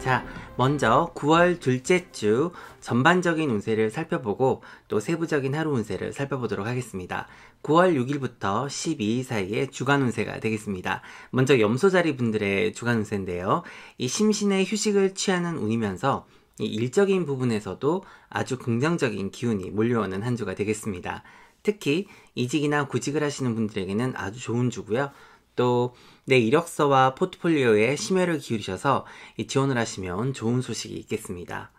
자, 먼저 9월 둘째 주 전반적인 운세를 살펴보고 또 세부적인 하루 운세를 살펴보도록 하겠습니다. 9월 6일부터 12일 사이의 주간 운세가 되겠습니다. 먼저 염소자리 분들의 주간 운세인데요. 이 심신의 휴식을 취하는 운이면서 이 일적인 부분에서도 아주 긍정적인 기운이 몰려오는 한 주가 되겠습니다. 특히 이직이나 구직을 하시는 분들에게는 아주 좋은 주고요. 또 내 이력서와 포트폴리오에 심혈을 기울이셔서 지원을 하시면 좋은 소식이 있겠습니다.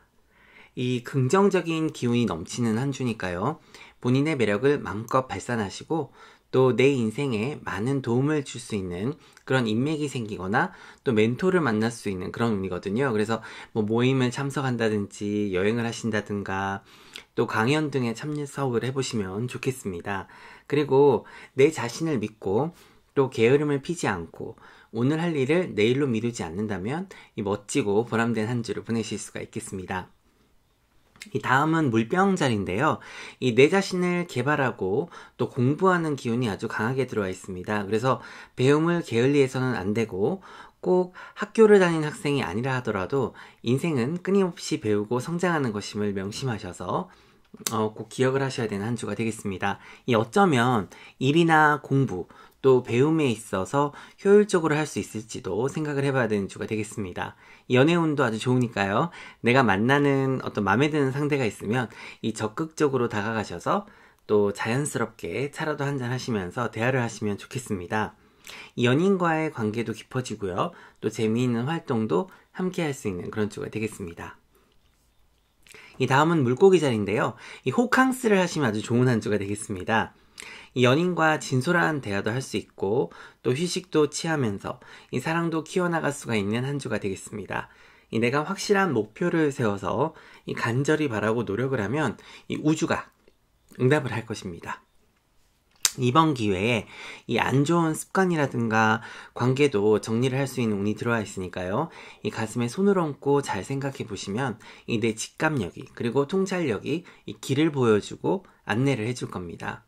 이 긍정적인 기운이 넘치는 한 주니까요. 본인의 매력을 마음껏 발산하시고 또 내 인생에 많은 도움을 줄 수 있는 그런 인맥이 생기거나 또 멘토를 만날 수 있는 그런 운이거든요. 그래서 뭐 모임을 참석한다든지 여행을 하신다든가 또 강연 등에 참석을 해보시면 좋겠습니다. 그리고 내 자신을 믿고 또 게으름을 피지 않고 오늘 할 일을 내일로 미루지 않는다면 이 멋지고 보람된 한 주를 보내실 수가 있겠습니다. 이 다음은 물병자리인데요. 이 내 자신을 개발하고 또 공부하는 기운이 아주 강하게 들어와 있습니다. 그래서 배움을 게을리해서는 안 되고 꼭 학교를 다니는 학생이 아니라 하더라도 인생은 끊임없이 배우고 성장하는 것임을 명심하셔서 꼭 기억을 하셔야 되는 한 주가 되겠습니다. 이 어쩌면 일이나 공부 또 배움에 있어서 효율적으로 할 수 있을지도 생각을 해봐야 되는 주가 되겠습니다. 연애운도 아주 좋으니까요. 내가 만나는 어떤 마음에 드는 상대가 있으면 이 적극적으로 다가가셔서 또 자연스럽게 차라도 한잔 하시면서 대화를 하시면 좋겠습니다. 연인과의 관계도 깊어지고요. 또 재미있는 활동도 함께 할 수 있는 그런 주가 되겠습니다. 이 다음은 물고기 자리인데요. 이 호캉스를 하시면 아주 좋은 한 주가 되겠습니다. 이 연인과 진솔한 대화도 할 수 있고 또 휴식도 취하면서 이 사랑도 키워나갈 수가 있는 한 주가 되겠습니다. 이 내가 확실한 목표를 세워서 이 간절히 바라고 노력을 하면 이 우주가 응답을 할 것입니다. 이번 기회에 이 안 좋은 습관이라든가 관계도 정리를 할 수 있는 운이 들어와 있으니까요. 이 가슴에 손을 얹고 잘 생각해 보시면 이 내 직감력이 그리고 통찰력이 이 길을 보여주고 안내를 해줄 겁니다.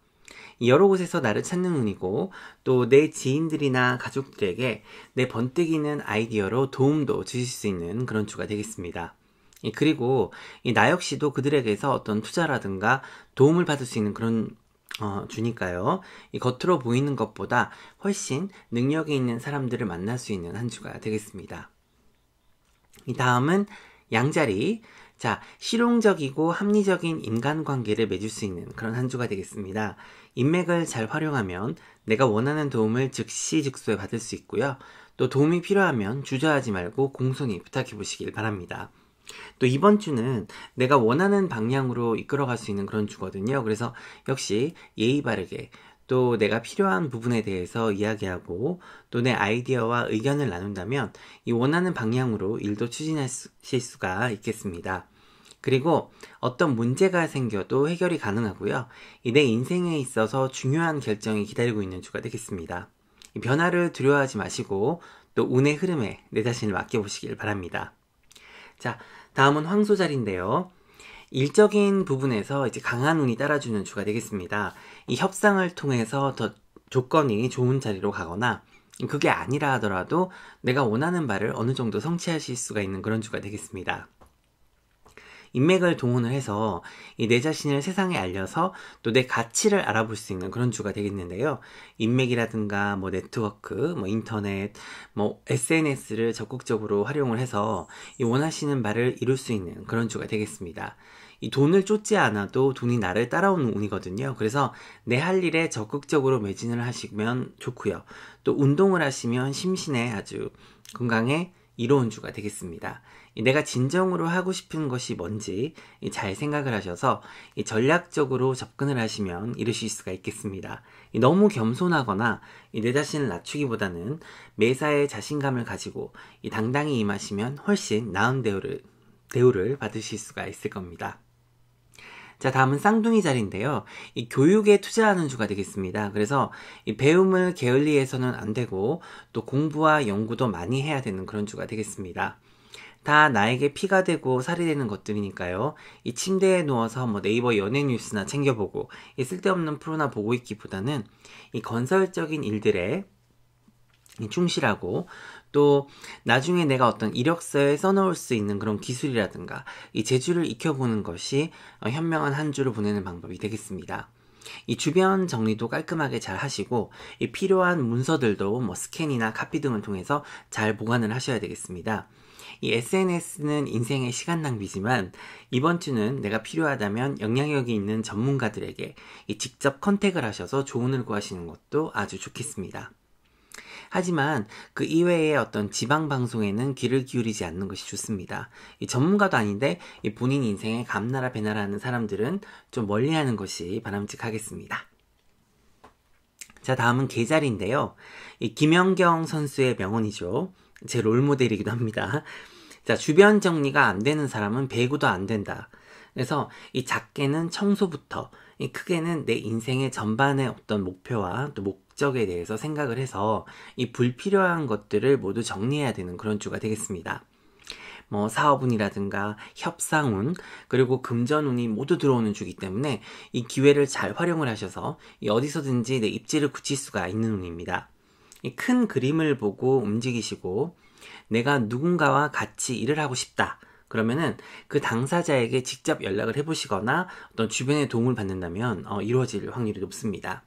여러 곳에서 나를 찾는 운이고 또 내 지인들이나 가족들에게 내 번뜩이는 아이디어로 도움도 주실 수 있는 그런 주가 되겠습니다. 그리고 나 역시도 그들에게서 어떤 투자라든가 도움을 받을 수 있는 그런 주니까요. 이 겉으로 보이는 것보다 훨씬 능력이 있는 사람들을 만날 수 있는 한 주가 되겠습니다. 이 다음은 양자리. 자, 실용적이고 합리적인 인간관계를 맺을 수 있는 그런 한 주가 되겠습니다. 인맥을 잘 활용하면 내가 원하는 도움을 즉시 즉소에 받을 수 있고요. 또 도움이 필요하면 주저하지 말고 공손히 부탁해 보시길 바랍니다. 또 이번 주는 내가 원하는 방향으로 이끌어갈 수 있는 그런 주거든요. 그래서 역시 예의 바르게 또 내가 필요한 부분에 대해서 이야기하고 또 내 아이디어와 의견을 나눈다면 이 원하는 방향으로 일도 추진하실 수가 있겠습니다. 그리고 어떤 문제가 생겨도 해결이 가능하고요. 내 인생에 있어서 중요한 결정이 기다리고 있는 주가 되겠습니다. 이 변화를 두려워하지 마시고 또 운의 흐름에 내 자신을 맡겨보시길 바랍니다. 자, 다음은 황소자리인데요. 일적인 부분에서 이제 강한 운이 따라주는 주가 되겠습니다. 이 협상을 통해서 더 조건이 좋은 자리로 가거나 그게 아니라 하더라도 내가 원하는 바를 어느 정도 성취하실 수가 있는 그런 주가 되겠습니다. 인맥을 동원을 해서 내 자신을 세상에 알려서 또 내 가치를 알아볼 수 있는 그런 주가 되겠는데요. 인맥이라든가 뭐 네트워크, 뭐 인터넷, 뭐 SNS를 적극적으로 활용을 해서 원하시는 바를 이룰 수 있는 그런 주가 되겠습니다. 이 돈을 쫓지 않아도 돈이 나를 따라오는 운이거든요. 그래서 내 할 일에 적극적으로 매진을 하시면 좋고요. 또 운동을 하시면 심신에 아주 건강에 이로운 주가 되겠습니다. 내가 진정으로 하고 싶은 것이 뭔지 잘 생각을 하셔서 전략적으로 접근을 하시면 이루실 수가 있겠습니다. 너무 겸손하거나 내 자신을 낮추기보다는 매사에 자신감을 가지고 당당히 임하시면 훨씬 나은 대우를 받으실 수가 있을 겁니다. 자, 다음은 쌍둥이 자리인데요. 이 교육에 투자하는 주가 되겠습니다. 그래서 이 배움을 게을리해서는 안 되고 또 공부와 연구도 많이 해야 되는 그런 주가 되겠습니다. 다 나에게 피가 되고 살이 되는 것들이니까요. 이 침대에 누워서 뭐 네이버 연예 뉴스나 챙겨보고 이 쓸데없는 프로나 보고 있기보다는 이 건설적인 일들에 충실하고 또 나중에 내가 어떤 이력서에 써놓을 수 있는 그런 기술이라든가 이 재주를 익혀보는 것이 현명한 한 주를 보내는 방법이 되겠습니다. 이 주변 정리도 깔끔하게 잘 하시고 이 필요한 문서들도 뭐 스캔이나 카피 등을 통해서 잘 보관을 하셔야 되겠습니다. 이 SNS는 인생의 시간 낭비지만 이번 주는 내가 필요하다면 영향력이 있는 전문가들에게 직접 컨택을 하셔서 조언을 구하시는 것도 아주 좋겠습니다. 하지만 그 이외의 어떤 지방 방송에는 귀를 기울이지 않는 것이 좋습니다. 이 전문가도 아닌데 이 본인 인생에 감나라 배나라 하는 사람들은 좀 멀리하는 것이 바람직하겠습니다. 자, 다음은 계자리인데요. 이 김연경 선수의 명언이죠. 제 롤모델이기도 합니다. 자, 주변 정리가 안 되는 사람은 배구도 안 된다. 그래서 이 작게는 청소부터, 이 크게는 내 인생의 전반의 어떤 목표와 또 목적에 대해서 생각을 해서 이 불필요한 것들을 모두 정리해야 되는 그런 주가 되겠습니다. 뭐 사업운이라든가 협상운 그리고 금전운이 모두 들어오는 주기 때문에 이 기회를 잘 활용을 하셔서 이 어디서든지 내 입지를 굳힐 수가 있는 운입니다. 이 큰 그림을 보고 움직이시고 내가 누군가와 같이 일을 하고 싶다. 그러면은 그 당사자에게 직접 연락을 해보시거나 어떤 주변의 도움을 받는다면 이루어질 확률이 높습니다.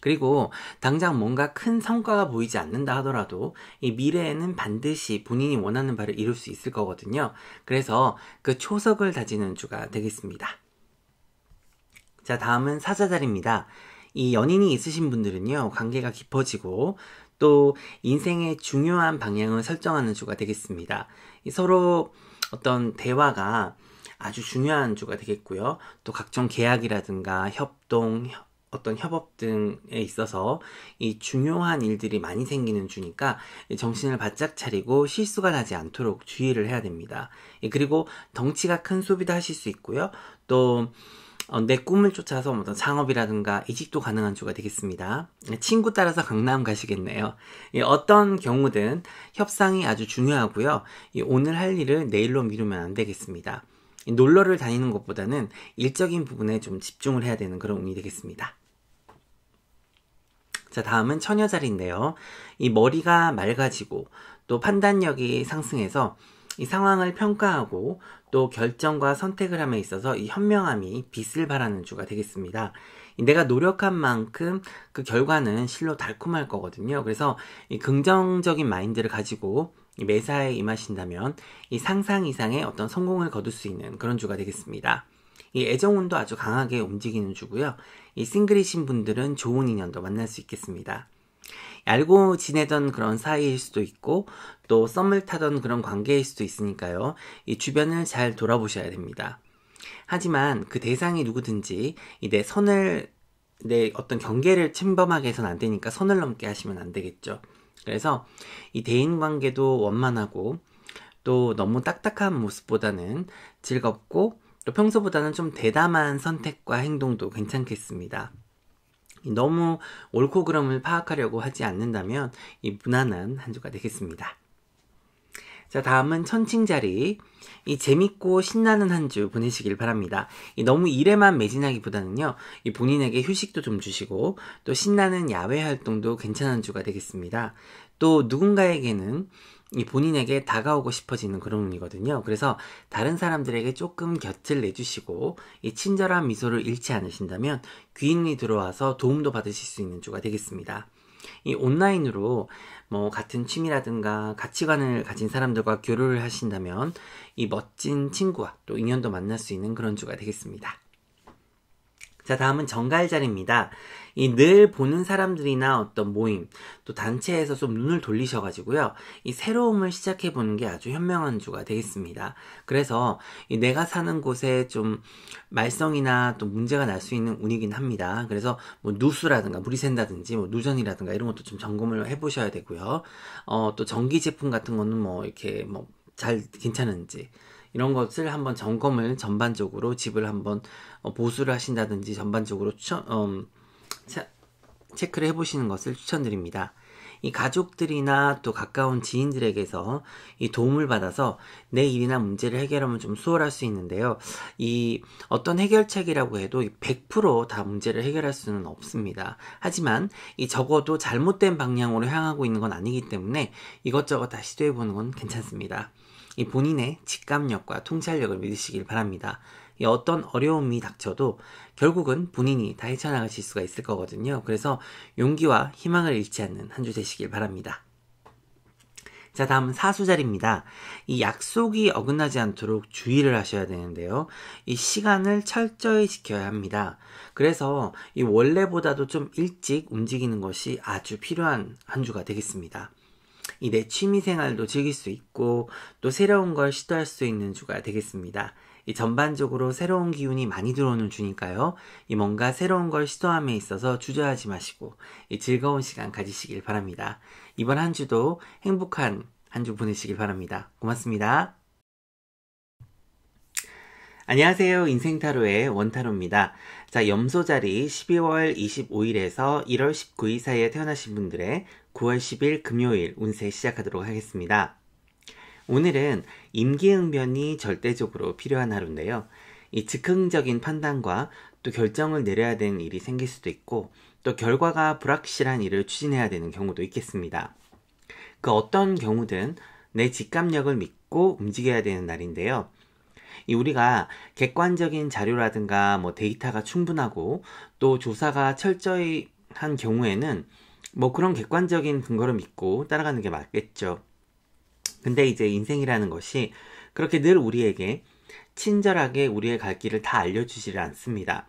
그리고 당장 뭔가 큰 성과가 보이지 않는다 하더라도 이 미래에는 반드시 본인이 원하는 바를 이룰 수 있을 거거든요. 그래서 그 초석을 다지는 주가 되겠습니다. 자, 다음은 사자자리입니다. 이 연인이 있으신 분들은요, 관계가 깊어지고 또 인생의 중요한 방향을 설정하는 주가 되겠습니다. 서로 어떤 대화가 아주 중요한 주가 되겠고요. 또 각종 계약이라든가 협동, 어떤 협업 등에 있어서 이 중요한 일들이 많이 생기는 주니까 정신을 바짝 차리고 실수가 나지 않도록 주의를 해야 됩니다. 그리고 덩치가 큰 소비도 하실 수 있고요. 또 내 꿈을 쫓아서 어떤 창업이라든가 이직도 가능한 주가 되겠습니다. 친구 따라서 강남 가시겠네요. 어떤 경우든 협상이 아주 중요하고요. 오늘 할 일을 내일로 미루면 안 되겠습니다. 놀러를 다니는 것보다는 일적인 부분에 좀 집중을 해야 되는 그런 운이 되겠습니다. 자, 다음은 처녀자리인데요. 이 머리가 맑아지고 또 판단력이 상승해서 이 상황을 평가하고 또 결정과 선택을 함에 있어서 이 현명함이 빛을 발하는 주가 되겠습니다. 내가 노력한 만큼 그 결과는 실로 달콤할 거거든요. 그래서 이 긍정적인 마인드를 가지고 이 매사에 임하신다면 이 상상 이상의 어떤 성공을 거둘 수 있는 그런 주가 되겠습니다. 이 애정운도 아주 강하게 움직이는 주고요. 이 싱글이신 분들은 좋은 인연도 만날 수 있겠습니다. 알고 지내던 그런 사이일 수도 있고 또 썸을 타던 그런 관계일 수도 있으니까요. 이 주변을 잘 돌아보셔야 됩니다. 하지만 그 대상이 누구든지 내 어떤 경계를 침범하게 해서는 안 되니까 선을 넘게 하시면 안 되겠죠. 그래서 이 대인관계도 원만하고 또 너무 딱딱한 모습보다는 즐겁고 또 평소보다는 좀 대담한 선택과 행동도 괜찮겠습니다. 너무 옳고 그름을 파악하려고 하지 않는다면 이 무난한 한 주가 되겠습니다. 자, 다음은 천칭자리. 이 재밌고 신나는 한 주 보내시길 바랍니다. 너무 일에만 매진하기보다는요, 이 본인에게 휴식도 좀 주시고 또 신나는 야외 활동도 괜찮은 주가 되겠습니다. 또 누군가에게는 이 본인에게 다가오고 싶어지는 그런 운이거든요. 그래서 다른 사람들에게 조금 곁을 내주시고 이 친절한 미소를 잃지 않으신다면 귀인이 들어와서 도움도 받으실 수 있는 주가 되겠습니다. 이 온라인으로 뭐 같은 취미라든가 가치관을 가진 사람들과 교류를 하신다면 이 멋진 친구와 또 인연도 만날 수 있는 그런 주가 되겠습니다. 자, 다음은 정갈자리입니다. 이 늘 보는 사람들이나 어떤 모임, 또 단체에서 좀 눈을 돌리셔가지고요. 이 새로움을 시작해보는 게 아주 현명한 주가 되겠습니다. 그래서 이 내가 사는 곳에 좀 말썽이나 또 문제가 날 수 있는 운이긴 합니다. 그래서 뭐 누수라든가 물이 샌다든지 뭐 누전이라든가 이런 것도 좀 점검을 해보셔야 되고요. 또 전기 제품 같은 거는 뭐 이렇게 뭐 잘 괜찮은지 이런 것을 한번 점검을 전반적으로 집을 한번 보수를 하신다든지 전반적으로 체크를 해보시는 것을 추천드립니다. 이 가족들이나 또 가까운 지인들에게서 이 도움을 받아서 내 일이나 문제를 해결하면 좀 수월할 수 있는데요. 이 어떤 해결책이라고 해도 100%다 문제를 해결할 수는 없습니다. 하지만 이 적어도 잘못된 방향으로 향하고 있는 건 아니기 때문에 이것저것 다 시도해보는 건 괜찮습니다. 이 본인의 직감력과 통찰력을 믿으시길 바랍니다. 이 어떤 어려움이 닥쳐도 결국은 본인이 다 헤쳐나가실 수가 있을 거거든요. 그래서 용기와 희망을 잃지 않는 한 주 되시길 바랍니다. 자, 다음은 사수자리입니다. 이 약속이 어긋나지 않도록 주의를 하셔야 되는데요. 이 시간을 철저히 지켜야 합니다. 그래서 이 원래보다도 좀 일찍 움직이는 것이 아주 필요한 한 주가 되겠습니다. 이 내 취미생활도 즐길 수 있고 또 새로운 걸 시도할 수 있는 주가 되겠습니다. 이 전반적으로 새로운 기운이 많이 들어오는 주니까요. 이 뭔가 새로운 걸 시도함에 있어서 주저하지 마시고 이 즐거운 시간 가지시길 바랍니다. 이번 한 주도 행복한 한 주 보내시길 바랍니다. 고맙습니다. 안녕하세요. 인생타로의 원타로입니다. 자, 염소자리 12월 25일에서 1월 19일 사이에 태어나신 분들의 9월 10일 금요일 운세 시작하도록 하겠습니다. 오늘은 임기응변이 절대적으로 필요한 하루인데요. 이 즉흥적인 판단과 또 결정을 내려야 되는 일이 생길 수도 있고 또 결과가 불확실한 일을 추진해야 되는 경우도 있겠습니다. 그 어떤 경우든 내 직감력을 믿고 움직여야 되는 날인데요. 우리가 객관적인 자료라든가 데이터가 충분하고 또 조사가 철저히 한 경우에는 그런 객관적인 근거를 믿고 따라가는 게 맞겠죠. 근데 이제 인생이라는 것이 그렇게 늘 우리에게 친절하게 우리의 갈 길을 다 알려주지를 않습니다.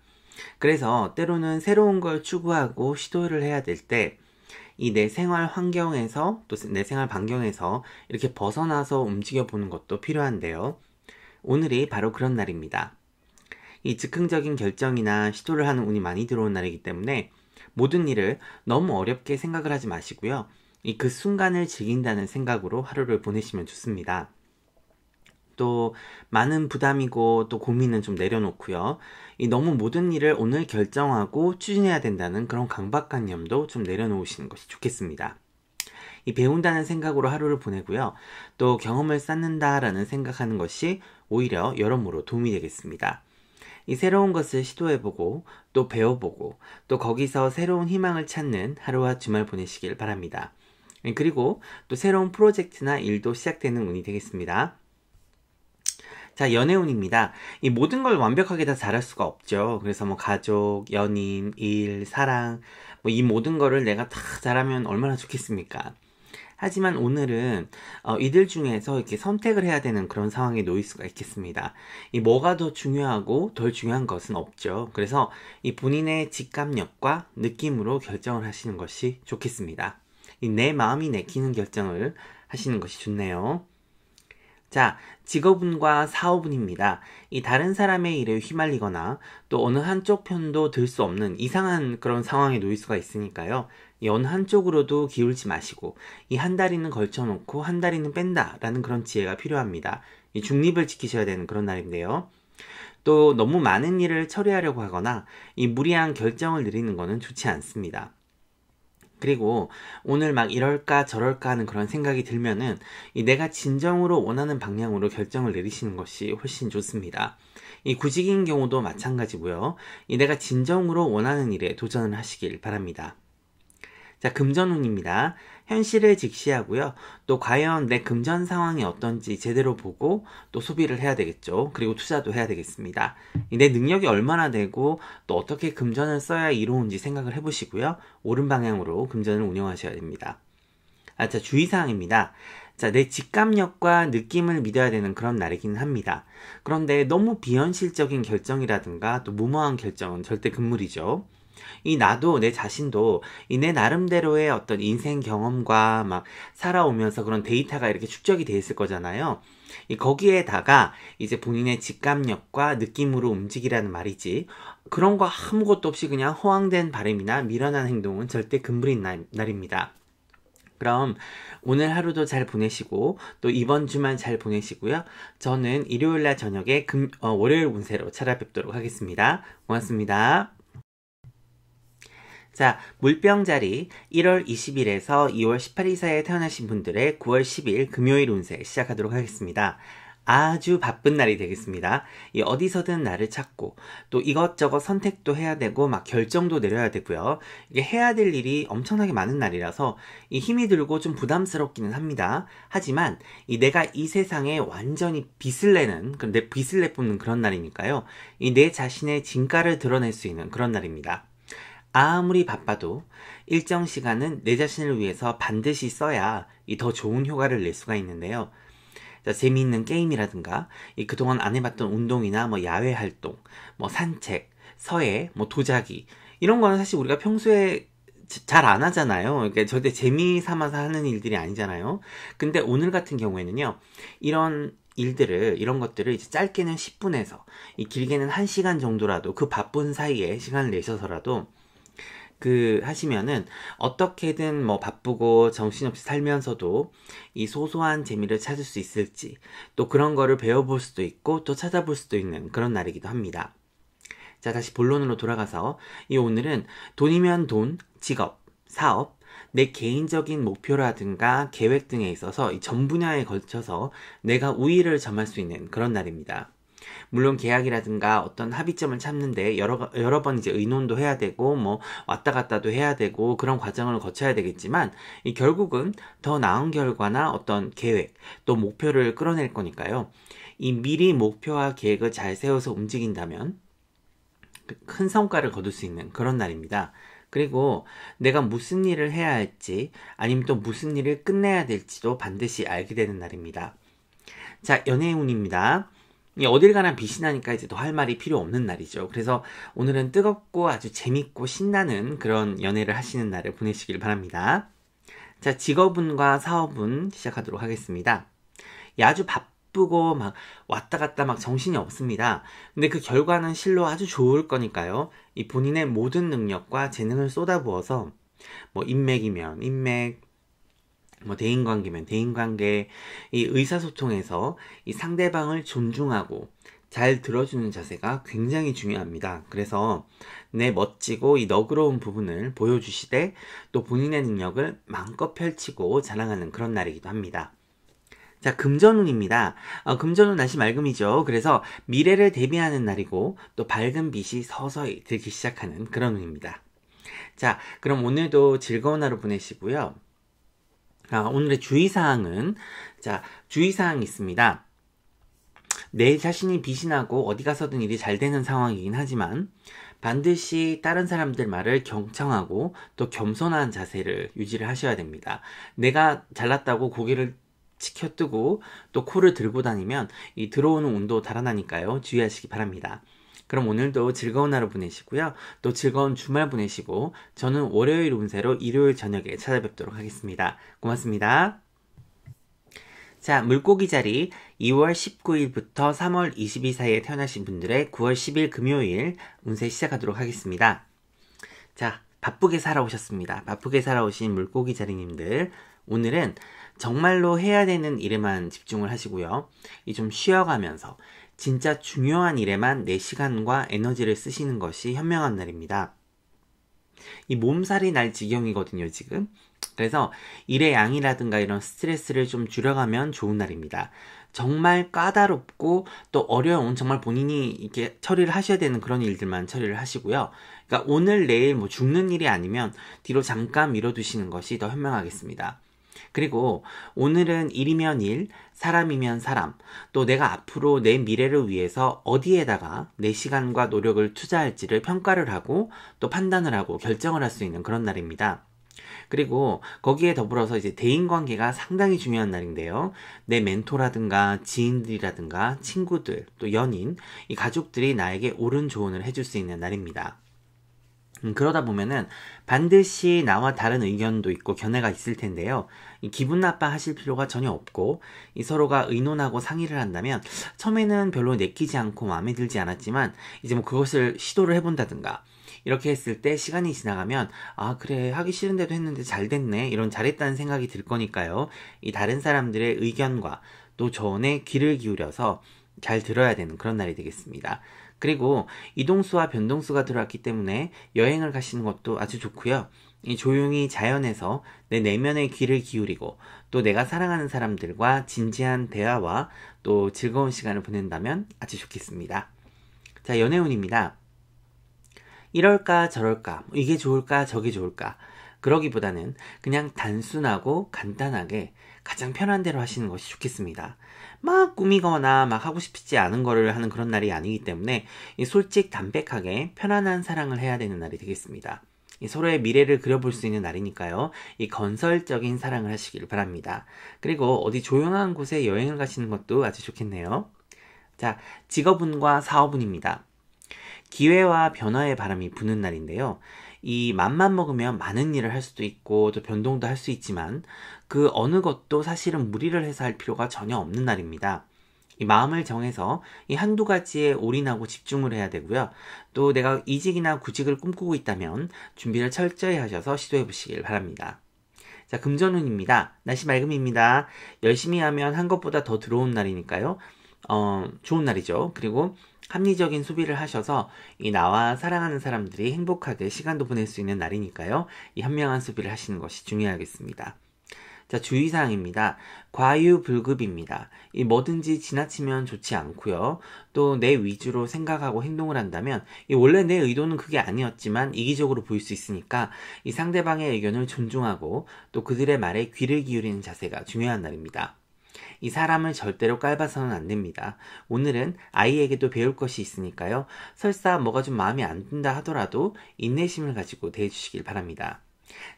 그래서 때로는 새로운 걸 추구하고 시도를 해야 될 때 이 내 생활 환경에서 또 내 생활 반경에서 이렇게 벗어나서 움직여 보는 것도 필요한데요. 오늘이 바로 그런 날입니다. 이 즉흥적인 결정이나 시도를 하는 운이 많이 들어온 날이기 때문에 모든 일을 너무 어렵게 생각을 하지 마시고요. 그 순간을 즐긴다는 생각으로 하루를 보내시면 좋습니다. 또 많은 부담이고 또 고민은 좀 내려놓고요. 너무 모든 일을 오늘 결정하고 추진해야 된다는 그런 강박관념도 좀 내려놓으시는 것이 좋겠습니다. 배운다는 생각으로 하루를 보내고요. 또 경험을 쌓는다라는 생각하는 것이 오히려 여러모로 도움이 되겠습니다. 새로운 것을 시도해보고 또 배워보고 또 거기서 새로운 희망을 찾는 하루와 주말 보내시길 바랍니다. 그리고 또 새로운 프로젝트나 일도 시작되는 운이 되겠습니다. 자, 연애운입니다. 이 모든 걸 완벽하게 다 잘할 수가 없죠. 그래서 가족, 연인, 일, 사랑 이 모든 거를 내가 다 잘하면 얼마나 좋겠습니까? 하지만 오늘은 이들 중에서 이렇게 선택을 해야 되는 그런 상황에 놓일 수가 있겠습니다. 뭐가 더 중요하고 덜 중요한 것은 없죠. 그래서 본인의 직감력과 느낌으로 결정을 하시는 것이 좋겠습니다. 내 마음이 내키는 결정을 하시는 것이 좋네요. 자, 직업운과 사업운입니다. 다른 사람의 일에 휘말리거나 또 어느 한쪽 편도 들 수 없는 이상한 그런 상황에 놓일 수가 있으니까요. 어느 한쪽으로도 기울지 마시고 한 다리는 걸쳐놓고 한 다리는 뺀다라는 그런 지혜가 필요합니다. 중립을 지키셔야 되는 그런 날인데요. 또 너무 많은 일을 처리하려고 하거나 무리한 결정을 내리는 것은 좋지 않습니다. 그리고 오늘 이럴까 저럴까 하는 그런 생각이 들면은 내가 진정으로 원하는 방향으로 결정을 내리시는 것이 훨씬 좋습니다. 구직인 경우도 마찬가지고요. 내가 진정으로 원하는 일에 도전을 하시길 바랍니다. 자, 금전운입니다. 현실을 직시하고요. 또 과연 내 금전 상황이 어떤지 제대로 보고 또 소비를 해야 되겠죠. 그리고 투자도 해야 되겠습니다. 내 능력이 얼마나 되고 또 어떻게 금전을 써야 이로운지 생각을 해보시고요. 옳은 방향으로 금전을 운영하셔야 됩니다. 자, 주의사항입니다. 자, 내 직감력과 느낌을 믿어야 되는 그런 날이긴 합니다. 그런데 너무 비현실적인 결정이라든가 또 무모한 결정은 절대 금물이죠. 나도 내 자신도 내 나름대로의 어떤 인생 경험과 살아오면서 그런 데이터가 이렇게 축적이 돼 있을 거잖아요. 거기에다가 이제 본인의 직감력과 느낌으로 움직이라는 말이지 그런 거 아무것도 없이 그냥 허황된 바람이나 미련한 행동은 절대 금물인 날입니다. 그럼 오늘 하루도 잘 보내시고 또 이번 주만 잘 보내시고요. 저는 일요일날 저녁에 월요일 운세로 찾아뵙도록 하겠습니다. 고맙습니다. 자, 물병자리 1월 20일에서 2월 18일 사이에 태어나신 분들의 9월 10일 금요일 운세 시작하도록 하겠습니다. 아주 바쁜 날이 되겠습니다. 어디서든 나를 찾고 또 이것저것 선택도 해야 되고 막 결정도 내려야 되고요. 이게 해야 될 일이 엄청나게 많은 날이라서 이 힘이 들고 좀 부담스럽기는 합니다. 하지만 내가 이 세상에 완전히 빛을 내는, 내 빛을 내뿜는 그런 날이니까요. 내 자신의 진가를 드러낼 수 있는 그런 날입니다. 아무리 바빠도 일정 시간은 내 자신을 위해서 반드시 써야 더 좋은 효과를 낼 수가 있는데요. 자, 재미있는 게임이라든가 그동안 안 해봤던 운동이나 야외 활동, 산책, 서예, 도자기 이런 거는 사실 우리가 평소에 잘 안 하잖아요. 그러니까 절대 재미 삼아서 하는 일들이 아니잖아요. 근데 오늘 같은 경우에는요, 이런 것들을 이제 짧게는 10분에서 길게는 1시간 정도라도 그 바쁜 사이에 시간을 내셔서라도 하시면은 어떻게든 바쁘고 정신없이 살면서도 이 소소한 재미를 찾을 수 있을지, 또 그런 거를 배워볼 수도 있고 또 찾아볼 수도 있는 그런 날이기도 합니다. 자, 다시 본론으로 돌아가서 오늘은 돈이면 돈, 직업, 사업, 내 개인적인 목표라든가 계획 등에 있어서 전 분야에 걸쳐서 내가 우위를 점할 수 있는 그런 날입니다. 물론 계약이라든가 어떤 합의점을 찾는데 여러 번 이제 의논도 해야 되고 왔다 갔다도 해야 되고 그런 과정을 거쳐야 되겠지만 결국은 더 나은 결과나 어떤 계획 또 목표를 끌어낼 거니까요. 미리 목표와 계획을 잘 세워서 움직인다면 큰 성과를 거둘 수 있는 그런 날입니다. 그리고 내가 무슨 일을 해야 할지 아니면 또 무슨 일을 끝내야 될지도 반드시 알게 되는 날입니다. 자, 연애운입니다. 어딜 가나 빛이 나니까 이제 더 할 말이 필요 없는 날이죠. 그래서 오늘은 뜨겁고 아주 재밌고 신나는 그런 연애를 하시는 날을 보내시길 바랍니다. 자, 직업운과 사업운 시작하도록 하겠습니다. 아주 바쁘고 왔다 갔다 정신이 없습니다. 근데 그 결과는 실로 아주 좋을 거니까요. 본인의 모든 능력과 재능을 쏟아부어서 인맥이면 인맥, 대인관계면 대인관계, 의사소통에서 상대방을 존중하고 잘 들어주는 자세가 굉장히 중요합니다. 그래서 내 멋지고 너그러운 부분을 보여주시되 또 본인의 능력을 마음껏 펼치고 자랑하는 그런 날이기도 합니다. 자, 금전운입니다. 금전운 날씨 맑음이죠. 그래서 미래를 대비하는 날이고 또 밝은 빛이 서서히 들기 시작하는 그런 운입니다. 자, 그럼 오늘도 즐거운 하루 보내시고요. 오늘의 주의사항은, 주의사항이 있습니다. 내 자신이 빛이 나고 어디 가서든 일이 잘 되는 상황이긴 하지만 반드시 다른 사람들 말을 경청하고 또 겸손한 자세를 유지를 하셔야 됩니다. 내가 잘났다고 고개를 치켜뜨고 또 코를 들고 다니면 들어오는 운도 달아나니까요. 주의하시기 바랍니다. 그럼 오늘도 즐거운 하루 보내시고요. 또 즐거운 주말 보내시고 저는 월요일 운세로 일요일 저녁에 찾아뵙도록 하겠습니다. 고맙습니다. 자, 물고기 자리 2월 19일부터 3월 20일 사이에 태어나신 분들의 9월 10일 금요일 운세 시작하도록 하겠습니다. 자, 바쁘게 살아오셨습니다. 바쁘게 살아오신 물고기 자리님들, 오늘은 정말로 해야 되는 일에만 집중을 하시고요. 좀 쉬어가면서 진짜 중요한 일에만 내 시간과 에너지를 쓰시는 것이 현명한 날입니다. 몸살이 날 지경이거든요, 지금. 그래서 일의 양이라든가 이런 스트레스를 좀 줄여가면 좋은 날입니다. 정말 까다롭고 또 어려운, 정말 본인이 이렇게 처리를 하셔야 되는 그런 일들만 처리를 하시고요. 그러니까 오늘 내일 죽는 일이 아니면 뒤로 잠깐 미뤄두시는 것이 더 현명하겠습니다. 그리고 오늘은 일이면 일, 사람이면 사람, 또 내가 앞으로 내 미래를 위해서 어디에다가 내 시간과 노력을 투자할지를 평가를 하고 또 판단을 하고 결정을 할 수 있는 그런 날입니다. 그리고 거기에 더불어서 이제 대인관계가 상당히 중요한 날인데요. 내 멘토라든가 지인들이라든가 친구들, 또 연인, 이 가족들이 나에게 옳은 조언을 해줄 수 있는 날입니다. 그러다 보면은 반드시 나와 다른 의견도 있고 견해가 있을 텐데요. 기분 나빠하실 필요가 전혀 없고 서로가 의논하고 상의를 한다면 처음에는 별로 내키지 않고 마음에 들지 않았지만 이제 그것을 시도를 해본다든가 이렇게 했을 때 시간이 지나가면 그래, 하기 싫은데도 했는데 잘 됐네, 이런 잘했다는 생각이 들 거니까요. 이 다른 사람들의 의견과 또 조언에 귀를 기울여서 잘 들어야 되는 그런 날이 되겠습니다. 그리고 이동수와 변동수가 들어왔기 때문에 여행을 가시는 것도 아주 좋고요. 이 조용히 자연에서 내 내면의 귀를 기울이고 또 내가 사랑하는 사람들과 진지한 대화와 또 즐거운 시간을 보낸다면 아주 좋겠습니다. 자, 연애운입니다. 이럴까 저럴까, 이게 좋을까 저게 좋을까, 그러기보다는 그냥 단순하고 간단하게 가장 편한 대로 하시는 것이 좋겠습니다. 막 꾸미거나 막 하고 싶지 않은 거를 하는 그런 날이 아니기 때문에 솔직 담백하게 편안한 사랑을 해야 되는 날이 되겠습니다. 서로의 미래를 그려볼 수 있는 날이니까요. 이 건설적인 사랑을 하시길 바랍니다. 그리고 어디 조용한 곳에 여행을 가시는 것도 아주 좋겠네요. 자, 직업운과 사업운입니다. 기회와 변화의 바람이 부는 날인데요. 이 맘만 먹으면 많은 일을 할 수도 있고 또 변동도 할 수 있지만 그 어느 것도 사실은 무리를 해서 할 필요가 전혀 없는 날입니다. 이 마음을 정해서 이 한두 가지에 올인하고 집중을 해야 되고요. 또 내가 이직이나 구직을 꿈꾸고 있다면 준비를 철저히 하셔서 시도해 보시길 바랍니다. 자, 금전운입니다. 날씨 맑음입니다. 열심히 하면 한 것보다 더 들어온 날이니까요. 좋은 날이죠. 그리고 합리적인 소비를 하셔서 이 나와 사랑하는 사람들이 행복하게 시간도 보낼 수 있는 날이니까요. 이 현명한 소비를 하시는 것이 중요하겠습니다. 자, 주의사항입니다. 과유불급입니다. 이 뭐든지 지나치면 좋지 않고요. 또 내 위주로 생각하고 행동을 한다면 원래 내 의도는 그게 아니었지만 이기적으로 보일 수 있으니까 이 상대방의 의견을 존중하고 또 그들의 말에 귀를 기울이는 자세가 중요한 날입니다. 이 사람을 절대로 깔봐서는 안 됩니다. 오늘은 아이에게도 배울 것이 있으니까요. 설사 뭐가 좀 마음에 안 든다 하더라도 인내심을 가지고 대해주시길 바랍니다.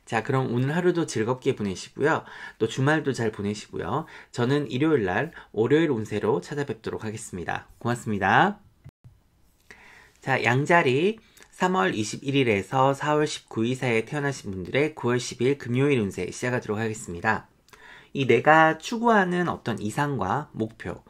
자, 그럼 오늘 하루도 즐겁게 보내시고요. 또 주말도 잘 보내시고요. 저는 일요일날 월요일 운세로 찾아뵙도록 하겠습니다. 고맙습니다. 자, 양자리 3월 21일에서 4월 19일 사이에 태어나신 분들의 9월 10일 금요일 운세 시작하도록 하겠습니다. 이 내가 추구하는 어떤 이상과 목표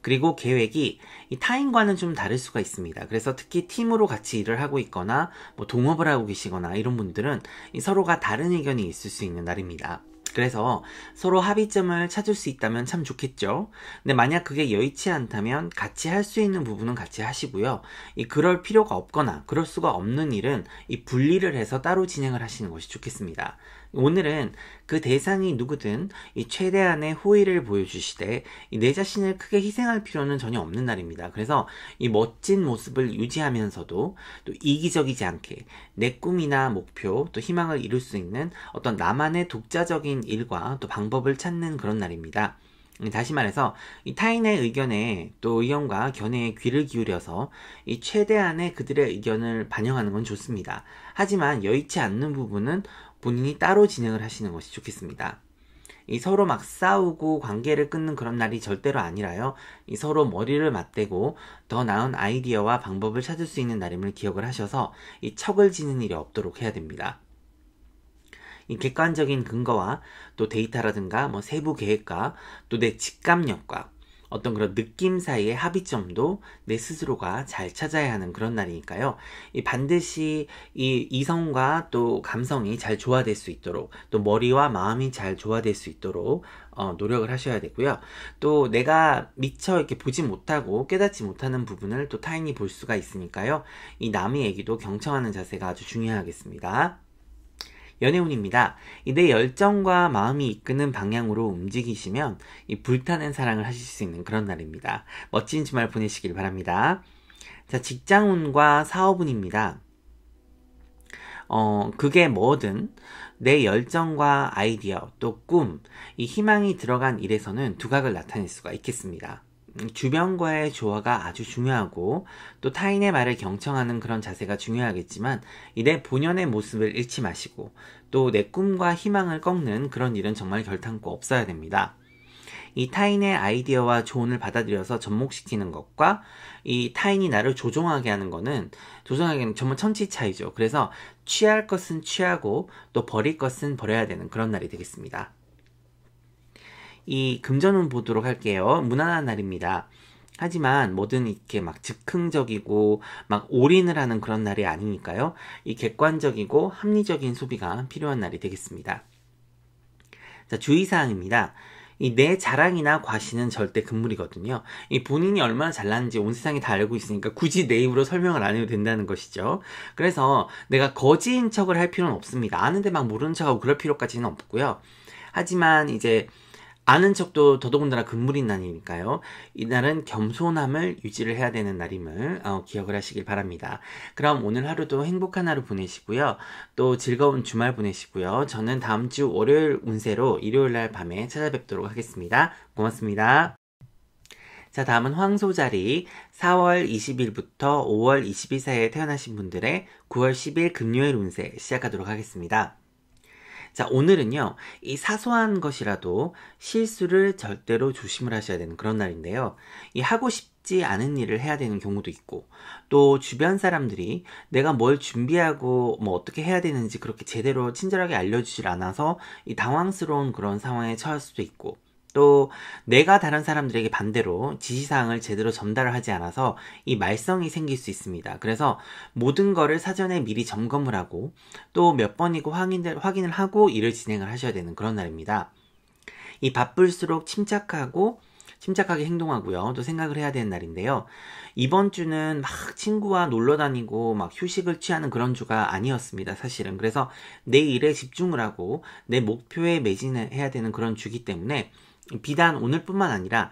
그리고 계획이 이 타인과는 좀 다를 수가 있습니다. 그래서 특히 팀으로 같이 일을 하고 있거나 뭐 동업을 하고 계시거나 이런 분들은 이 서로가 다른 의견이 있을 수 있는 날입니다. 그래서 서로 합의점을 찾을 수 있다면 참 좋겠죠. 근데 만약 그게 여의치 않다면 같이 할 수 있는 부분은 같이 하시고요. 그럴 필요가 없거나 그럴 수가 없는 일은 이 분리를 해서 따로 진행을 하시는 것이 좋겠습니다. 오늘은 그 대상이 누구든 이 최대한의 호의를 보여주시되 내 자신을 크게 희생할 필요는 전혀 없는 날입니다. 그래서 이 멋진 모습을 유지하면서도 또 이기적이지 않게 내 꿈이나 목표 또 희망을 이룰 수 있는 어떤 나만의 독자적인 일과 또 방법을 찾는 그런 날입니다. 다시 말해서 이 타인의 의견에 또 의견과 견해에 귀를 기울여서 이 최대한의 그들의 의견을 반영하는 건 좋습니다. 하지만 여의치 않는 부분은 본인이 따로 진행을 하시는 것이 좋겠습니다. 이 서로 막 싸우고 관계를 끊는 그런 날이 절대로 아니라요. 이 서로 머리를 맞대고 더 나은 아이디어와 방법을 찾을 수 있는 날임을 기억을 하셔서 이 척을 지는 일이 없도록 해야 됩니다. 이 객관적인 근거와 또 데이터라든가 뭐 세부 계획과 또 내 직감력과 어떤 그런 느낌 사이의 합의점도 내 스스로가 잘 찾아야 하는 그런 날이니까요. 이 반드시 이 이성과 또 감성이 잘 조화될 수 있도록 또 머리와 마음이 잘 조화될 수 있도록 노력을 하셔야 되고요. 또 내가 미처 이렇게 보지 못하고 깨닫지 못하는 부분을 또 타인이 볼 수가 있으니까요. 이 남의 얘기도 경청하는 자세가 아주 중요하겠습니다. 연애운입니다. 내 열정과 마음이 이끄는 방향으로 움직이시면 이 불타는 사랑을 하실 수 있는 그런 날입니다. 멋진 주말 보내시길 바랍니다. 자, 직장운과 사업운입니다. 그게 뭐든 내 열정과 아이디어 또 꿈, 이 희망이 들어간 일에서는 두각을 나타낼 수가 있겠습니다. 주변과의 조화가 아주 중요하고 또 타인의 말을 경청하는 그런 자세가 중요하겠지만 내 본연의 모습을 잃지 마시고 또 내 꿈과 희망을 꺾는 그런 일은 정말 결탄코 없어야 됩니다. 이 타인의 아이디어와 조언을 받아들여서 접목시키는 것과 이 타인이 나를 조종하게 하는 거는 정말 천지 차이죠. 그래서 취할 것은 취하고 또 버릴 것은 버려야 되는 그런 날이 되겠습니다. 이 금전운 보도록 할게요. 무난한 날입니다. 하지만 뭐든 이렇게 막 즉흥적이고 막 올인을 하는 그런 날이 아니니까요. 이 객관적이고 합리적인 소비가 필요한 날이 되겠습니다. 자, 주의사항입니다. 이 내 자랑이나 과시는 절대 금물이거든요. 이 본인이 얼마나 잘나는지 온 세상이 다 알고 있으니까 굳이 내 입으로 설명을 안 해도 된다는 것이죠. 그래서 내가 거지인 척을 할 필요는 없습니다. 아는데 막 모르는 척하고 그럴 필요까지는 없고요. 하지만 이제 아는 척도 더더군다나 금물인 날이니까요. 이날은 겸손함을 유지를 해야 되는 날임을 기억을 하시길 바랍니다. 그럼 오늘 하루도 행복한 하루 보내시고요. 또 즐거운 주말 보내시고요. 저는 다음 주 월요일 운세로 일요일 날 밤에 찾아뵙도록 하겠습니다. 고맙습니다. 자, 다음은 황소자리 4월 20일부터 5월 20일 사이에 태어나신 분들의 9월 10일 금요일 운세 시작하도록 하겠습니다. 자, 오늘은요, 이 사소한 것이라도 실수를 절대로 조심을 하셔야 되는 그런 날인데요. 이 하고 싶지 않은 일을 해야 되는 경우도 있고, 또 주변 사람들이 내가 뭘 준비하고 뭐 어떻게 해야 되는지 그렇게 제대로 친절하게 알려주질 않아서 이 당황스러운 그런 상황에 처할 수도 있고, 또 내가 다른 사람들에게 반대로 지시사항을 제대로 전달을 하지 않아서 이 말썽이 생길 수 있습니다. 그래서 모든 거를 사전에 미리 점검을 하고 또 몇 번이고 확인을 하고 일을 진행을 하셔야 되는 그런 날입니다. 이 바쁠수록 침착하게 행동하고요. 또 생각을 해야 되는 날인데요. 이번 주는 막 친구와 놀러 다니고 막 휴식을 취하는 그런 주가 아니었습니다. 사실은. 그래서 내 일에 집중을 하고 내 목표에 매진해야 되는 그런 주기 때문에 비단 오늘뿐만 아니라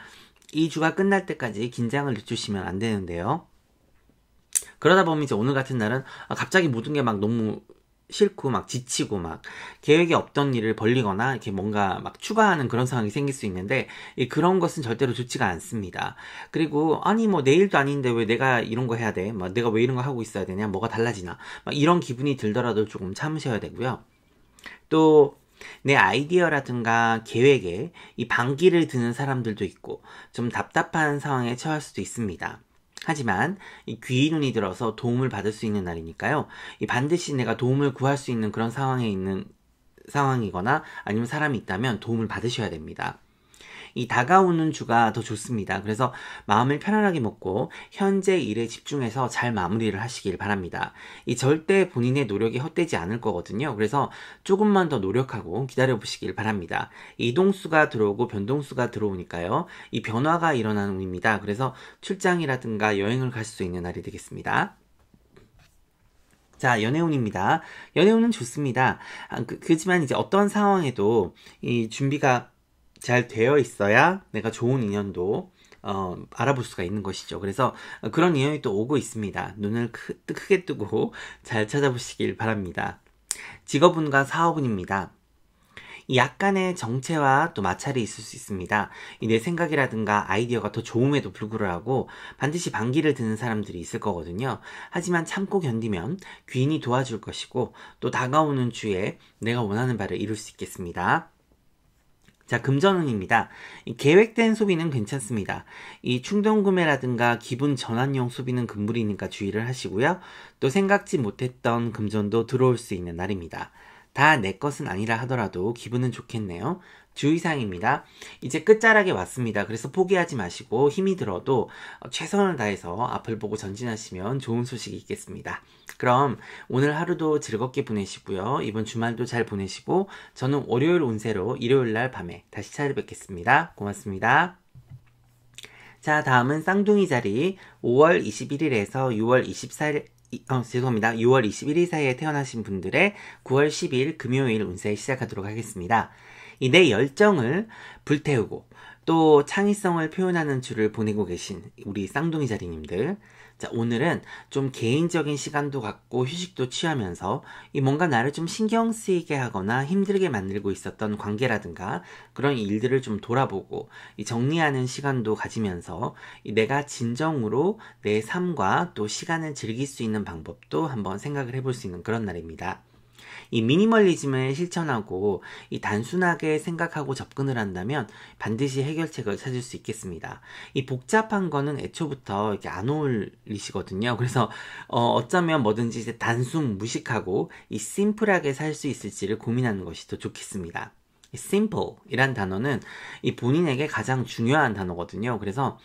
이 주가 끝날 때까지 긴장을 늦추시면 안 되는데요. 그러다 보면 이제 오늘 같은 날은 갑자기 모든 게 막 너무 싫고 막 지치고 막 계획이 없던 일을 벌리거나 이렇게 뭔가 막 추가하는 그런 상황이 생길 수 있는데 그런 것은 절대로 좋지가 않습니다. 그리고 아니 뭐 내일도 아닌데 왜 내가 이런 거 해야 돼? 막 내가 왜 이런 거 하고 있어야 되냐? 뭐가 달라지나? 막 이런 기분이 들더라도 조금 참으셔야 되고요. 또 내 아이디어라든가 계획에 이 반기를 드는 사람들도 있고 좀 답답한 상황에 처할 수도 있습니다. 하지만 이 귀 눈이 들어서 도움을 받을 수 있는 날이니까요. 이 반드시 내가 도움을 구할 수 있는 그런 상황에 있는 상황이거나 아니면 사람이 있다면 도움을 받으셔야 됩니다. 이 다가오는 주가 더 좋습니다. 그래서 마음을 편안하게 먹고 현재 일에 집중해서 잘 마무리를 하시길 바랍니다. 이 절대 본인의 노력이 헛되지 않을 거거든요. 그래서 조금만 더 노력하고 기다려 보시길 바랍니다. 이동수가 들어오고 변동수가 들어오니까요. 이 변화가 일어나는 운입니다. 그래서 출장이라든가 여행을 갈 수 있는 날이 되겠습니다. 자, 연애운입니다. 연애운은 좋습니다. 그렇지만 이제 어떤 상황에도 이 준비가 잘 되어 있어야 내가 좋은 인연도 알아볼 수가 있는 것이죠. 그래서 그런 인연이 또 오고 있습니다. 눈을 크게 뜨고 잘 찾아보시길 바랍니다. 직업운과 사업운입니다. 약간의 정체와 또 마찰이 있을 수 있습니다. 내 생각이라든가 아이디어가 더 좋음에도 불구하고 반드시 반기를 드는 사람들이 있을 거거든요. 하지만 참고 견디면 귀인이 도와줄 것이고 또 다가오는 주에 내가 원하는 바를 이룰 수 있겠습니다. 자, 금전운입니다. 계획된 소비는 괜찮습니다. 이 충동구매라든가 기분 전환용 소비는 금물이니까 주의를 하시고요. 또 생각지 못했던 금전도 들어올 수 있는 날입니다. 다 내 것은 아니라 하더라도 기분은 좋겠네요. 주의사항입니다. 이제 끝자락에 왔습니다. 그래서 포기하지 마시고 힘이 들어도 최선을 다해서 앞을 보고 전진하시면 좋은 소식이 있겠습니다. 그럼 오늘 하루도 즐겁게 보내시고요. 이번 주말도 잘 보내시고 저는 월요일 운세로 일요일 날 밤에 다시 찾아뵙겠습니다. 고맙습니다. 자, 다음은 쌍둥이 자리 5월 21일에서 6월 24일 6월 21일 사이에 태어나신 분들의 9월 10일 금요일 운세 시작하도록 하겠습니다. 내 열정을 불태우고 또 창의성을 표현하는 주를 보내고 계신 우리 쌍둥이 자리님들, 자, 오늘은 좀 개인적인 시간도 갖고 휴식도 취하면서 뭔가 나를 좀 신경 쓰이게 하거나 힘들게 만들고 있었던 관계라든가 그런 일들을 좀 돌아보고 정리하는 시간도 가지면서 내가 진정으로 내 삶과 또 시간을 즐길 수 있는 방법도 한번 생각을 해볼 수 있는 그런 날입니다. 이 미니멀리즘을 실천하고 단순하게 생각하고 접근을 한다면 반드시 해결책을 찾을 수 있겠습니다. 이 복잡한 거는 애초부터 이렇게 안 어울리시거든요. 그래서 어쩌면 뭐든지 이제 단순 무식하고 심플하게 살 수 있을지를 고민하는 것이 더 좋겠습니다. simple 이란 단어는 본인에게 가장 중요한 단어거든요. 그래서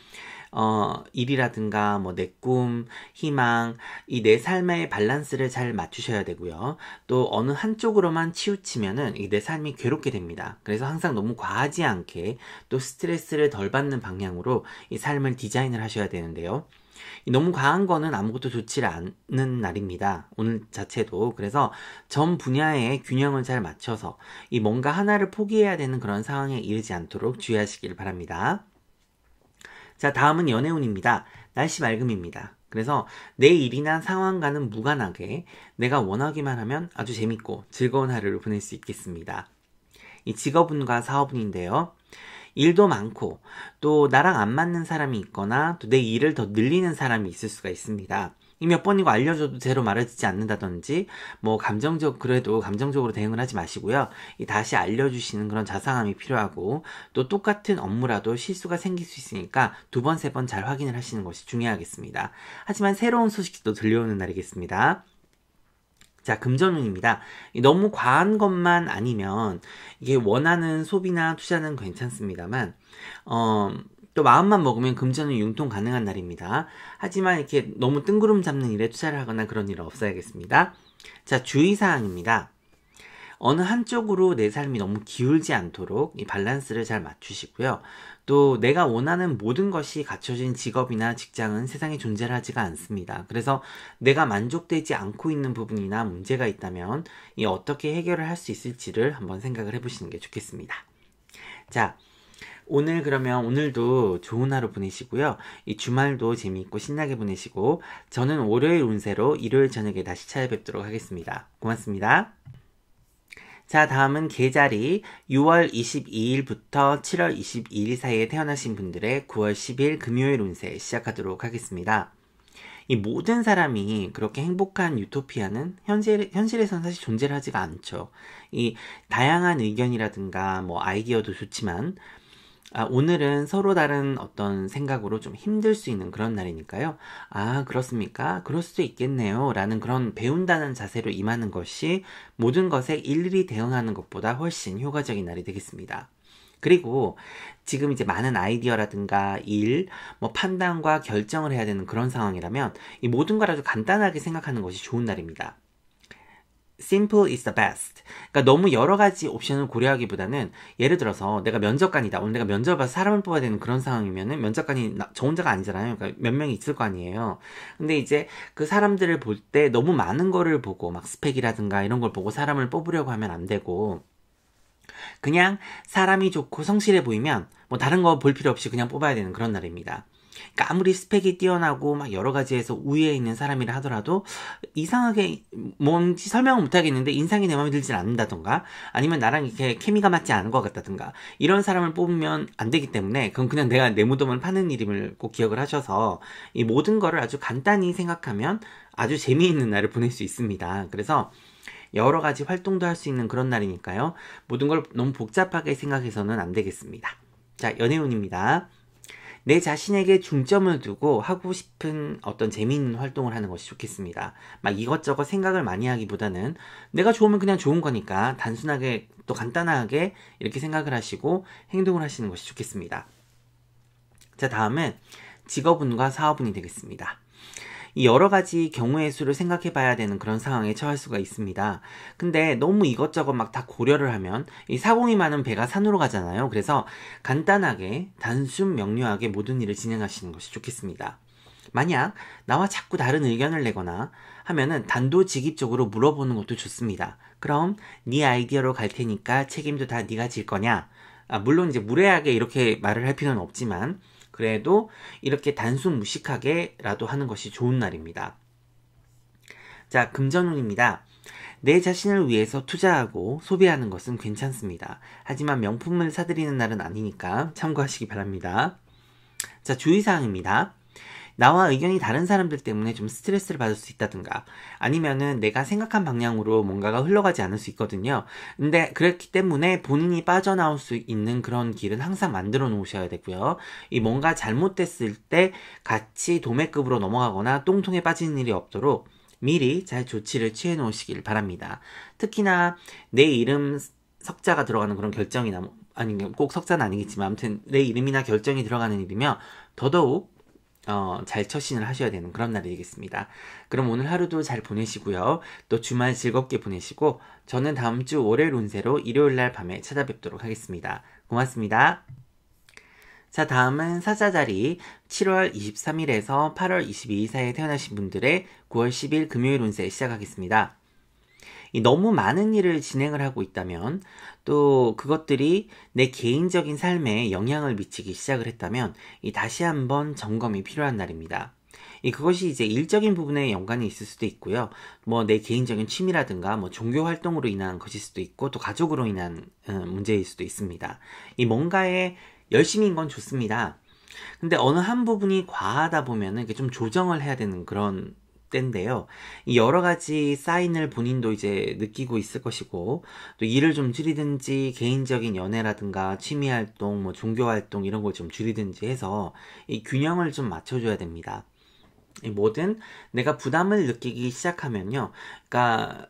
일이라든가 뭐 내 꿈, 희망, 이 내 삶의 밸런스를 잘 맞추셔야 되고요. 또 어느 한쪽으로만 치우치면은 이 내 삶이 괴롭게 됩니다. 그래서 항상 너무 과하지 않게 또 스트레스를 덜 받는 방향으로 이 삶을 디자인을 하셔야 되는데요. 너무 과한 거는 아무것도 좋지 않은 날입니다. 오늘 자체도. 그래서 전 분야의 균형을 잘 맞춰서 이 뭔가 하나를 포기해야 되는 그런 상황에 이르지 않도록 주의하시길 바랍니다. 자, 다음은 연애운입니다. 날씨 맑음입니다. 그래서 내 일이나 상황과는 무관하게 내가 원하기만 하면 아주 재밌고 즐거운 하루를 보낼 수 있겠습니다. 이 직업운과 사업운인데요. 일도 많고 또 나랑 안 맞는 사람이 있거나 또 내 일을 더 늘리는 사람이 있을 수가 있습니다. 이 몇 번이고 알려줘도 제로 말을 듣지 않는다든지 뭐 그래도 감정적으로 대응을 하지 마시고요. 이 다시 알려주시는 그런 자상함이 필요하고 또 똑같은 업무라도 실수가 생길 수 있으니까 두 번, 세 번 잘 확인을 하시는 것이 중요하겠습니다. 하지만 새로운 소식도 들려오는 날이겠습니다. 자, 금전운입니다. 너무 과한 것만 아니면 이게 원하는 소비나 투자는 괜찮습니다만 또 마음만 먹으면 금전은 융통 가능한 날입니다. 하지만 이렇게 너무 뜬구름 잡는 일에 투자를 하거나 그런 일은 없어야겠습니다. 자, 주의사항입니다. 어느 한쪽으로 내 삶이 너무 기울지 않도록 이 밸런스를 잘 맞추시고요. 또 내가 원하는 모든 것이 갖춰진 직업이나 직장은 세상에 존재하지가 않습니다. 그래서 내가 만족되지 않고 있는 부분이나 문제가 있다면 이 어떻게 해결을 할 수 있을지를 한번 생각을 해보시는 게 좋겠습니다. 자, 오늘도 좋은 하루 보내시고요. 이 주말도 재미있고 신나게 보내시고 저는 월요일 운세로 일요일 저녁에 다시 찾아뵙도록 하겠습니다. 고맙습니다. 자, 다음은 계자리 6월 22일부터 7월 22일 사이에 태어나신 분들의 9월 10일 금요일 운세 시작하도록 하겠습니다. 이 모든 사람이 그렇게 행복한 유토피아는 현실에서는 사실 존재를 하지가 않죠. 이 다양한 의견이라든가 뭐 아이디어도 좋지만 오늘은 서로 다른 어떤 생각으로 좀 힘들 수 있는 그런 날이니까요. 아, 그렇습니까? 그럴 수도 있겠네요. 라는 그런 배운다는 자세로 임하는 것이 모든 것에 일일이 대응하는 것보다 훨씬 효과적인 날이 되겠습니다. 그리고 지금 이제 많은 아이디어라든가 일, 뭐 판단과 결정을 해야 되는 그런 상황이라면 이 모든 걸 아주 간단하게 생각하는 것이 좋은 날입니다. Simple is the best. 그러니까 너무 여러 가지 옵션을 고려하기보다는 예를 들어서 내가 면접관이다. 오늘 내가 면접을 봐서 사람을 뽑아야 되는 그런 상황이면은 면접관이 저 혼자가 아니잖아요. 그러니까 몇 명이 있을 거 아니에요. 근데 이제 그 사람들을 볼 때 너무 많은 거를 보고 막 스펙이라든가 이런 걸 보고 사람을 뽑으려고 하면 안 되고 그냥 사람이 좋고 성실해 보이면 뭐 다른 거 볼 필요 없이 그냥 뽑아야 되는 그런 날입니다. 그러니까 아무리 스펙이 뛰어나고 막 여러 가지에서 우위에 있는 사람이라 하더라도 이상하게 뭔지 설명을 못 하겠는데 인상이 내 마음에 들진 않는다던가 아니면 나랑 이렇게 케미가 맞지 않은 것 같다던가 이런 사람을 뽑으면 안 되기 때문에 그건 그냥 내가 내 무덤을 파는 일임을 꼭 기억을 하셔서 이 모든 거를 아주 간단히 생각하면 아주 재미있는 날을 보낼 수 있습니다. 그래서 여러 가지 활동도 할 수 있는 그런 날이니까요. 모든 걸 너무 복잡하게 생각해서는 안 되겠습니다. 자, 연애운입니다. 내 자신에게 중점을 두고 하고 싶은 어떤 재미있는 활동을 하는 것이 좋겠습니다. 막 이것저것 생각을 많이 하기보다는 내가 좋으면 그냥 좋은 거니까 단순하게 또 간단하게 이렇게 생각을 하시고 행동을 하시는 것이 좋겠습니다. 자, 다음은 직업운과 사업운이 되겠습니다. 이 여러 가지 경우의 수를 생각해 봐야 되는 그런 상황에 처할 수가 있습니다. 근데 너무 이것저것 막 다 고려를 하면 이 사공이 많은 배가 산으로 가잖아요. 그래서 간단하게 단순 명료하게 모든 일을 진행하시는 것이 좋겠습니다. 만약 나와 자꾸 다른 의견을 내거나 하면은 단도직입적으로 물어보는 것도 좋습니다. 그럼 네 아이디어로 갈 테니까 책임도 다 네가 질 거냐? 물론 이제 무례하게 이렇게 말을 할 필요는 없지만 그래도 이렇게 단순 무식하게라도 하는 것이 좋은 날입니다. 자, 금전운입니다. 내 자신을 위해서 투자하고 소비하는 것은 괜찮습니다. 하지만 명품을 사들이는 날은 아니니까 참고하시기 바랍니다. 자, 주의사항입니다. 나와 의견이 다른 사람들 때문에 좀 스트레스를 받을 수 있다든가 아니면은 내가 생각한 방향으로 뭔가가 흘러가지 않을 수 있거든요. 근데 그렇기 때문에 본인이 빠져나올 수 있는 그런 길은 항상 만들어 놓으셔야 되고요. 이 뭔가 잘못됐을 때 같이 도매급으로 넘어가거나 똥통에 빠지는 일이 없도록 미리 잘 조치를 취해 놓으시길 바랍니다. 특히나 내 이름 석자가 들어가는 그런 결정이나 아니 꼭 석자는 아니겠지만 아무튼 내 이름이나 결정이 들어가는 일이면 더더욱 잘 처신을 하셔야 되는 그런 날이 되겠습니다. 그럼 오늘 하루도 잘 보내시고요. 또 주말 즐겁게 보내시고 저는 다음 주 월요일 운세로 일요일 날 밤에 찾아뵙도록 하겠습니다. 고맙습니다. 자, 다음은 사자자리 7월 23일에서 8월 22일 사이에 태어나신 분들의 9월 10일 금요일 운세 시작하겠습니다. 너무 많은 일을 진행을 하고 있다면 또 그것들이 내 개인적인 삶에 영향을 미치기 시작을 했다면 다시 한번 점검이 필요한 날입니다. 그것이 이제 일적인 부분에 연관이 있을 수도 있고요. 뭐 내 개인적인 취미라든가 뭐 종교 활동으로 인한 것일 수도 있고 또 가족으로 인한 문제일 수도 있습니다. 뭔가에 열심인 건 좋습니다. 근데 어느 한 부분이 과하다 보면은 이게 좀 조정을 해야 되는 그런 때인데요. 이 여러 가지 사인을 본인도 이제 느끼고 있을 것이고 또 일을 좀 줄이든지 개인적인 연애라든가 취미 활동, 뭐 종교 활동 이런 걸 좀 줄이든지 해서 이 균형을 좀 맞춰줘야 됩니다. 뭐든 내가 부담을 느끼기 시작하면요. 그러니까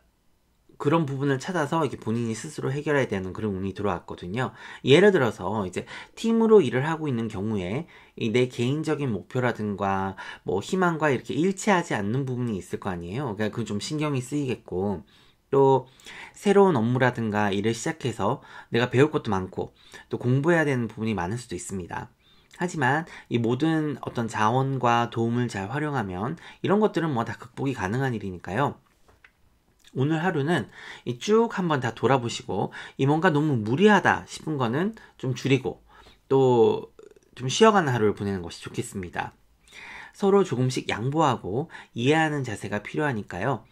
그런 부분을 찾아서 이렇게 본인이 스스로 해결해야 되는 그런 운이 들어왔거든요. 예를 들어서 이제 팀으로 일을 하고 있는 경우에 내 개인적인 목표라든가 뭐 희망과 이렇게 일치하지 않는 부분이 있을 거 아니에요. 그러니까 그건 좀 신경이 쓰이겠고 또 새로운 업무라든가 일을 시작해서 내가 배울 것도 많고 또 공부해야 되는 부분이 많을 수도 있습니다. 하지만 이 모든 어떤 자원과 도움을 잘 활용하면 이런 것들은 뭐 다 극복이 가능한 일이니까요. 오늘 하루는 쭉 한번 다 돌아보시고 뭔가 너무 무리하다 싶은 거는 좀 줄이고 또 좀 쉬어가는 하루를 보내는 것이 좋겠습니다. 서로 조금씩 양보하고 이해하는 자세가 필요하니까요.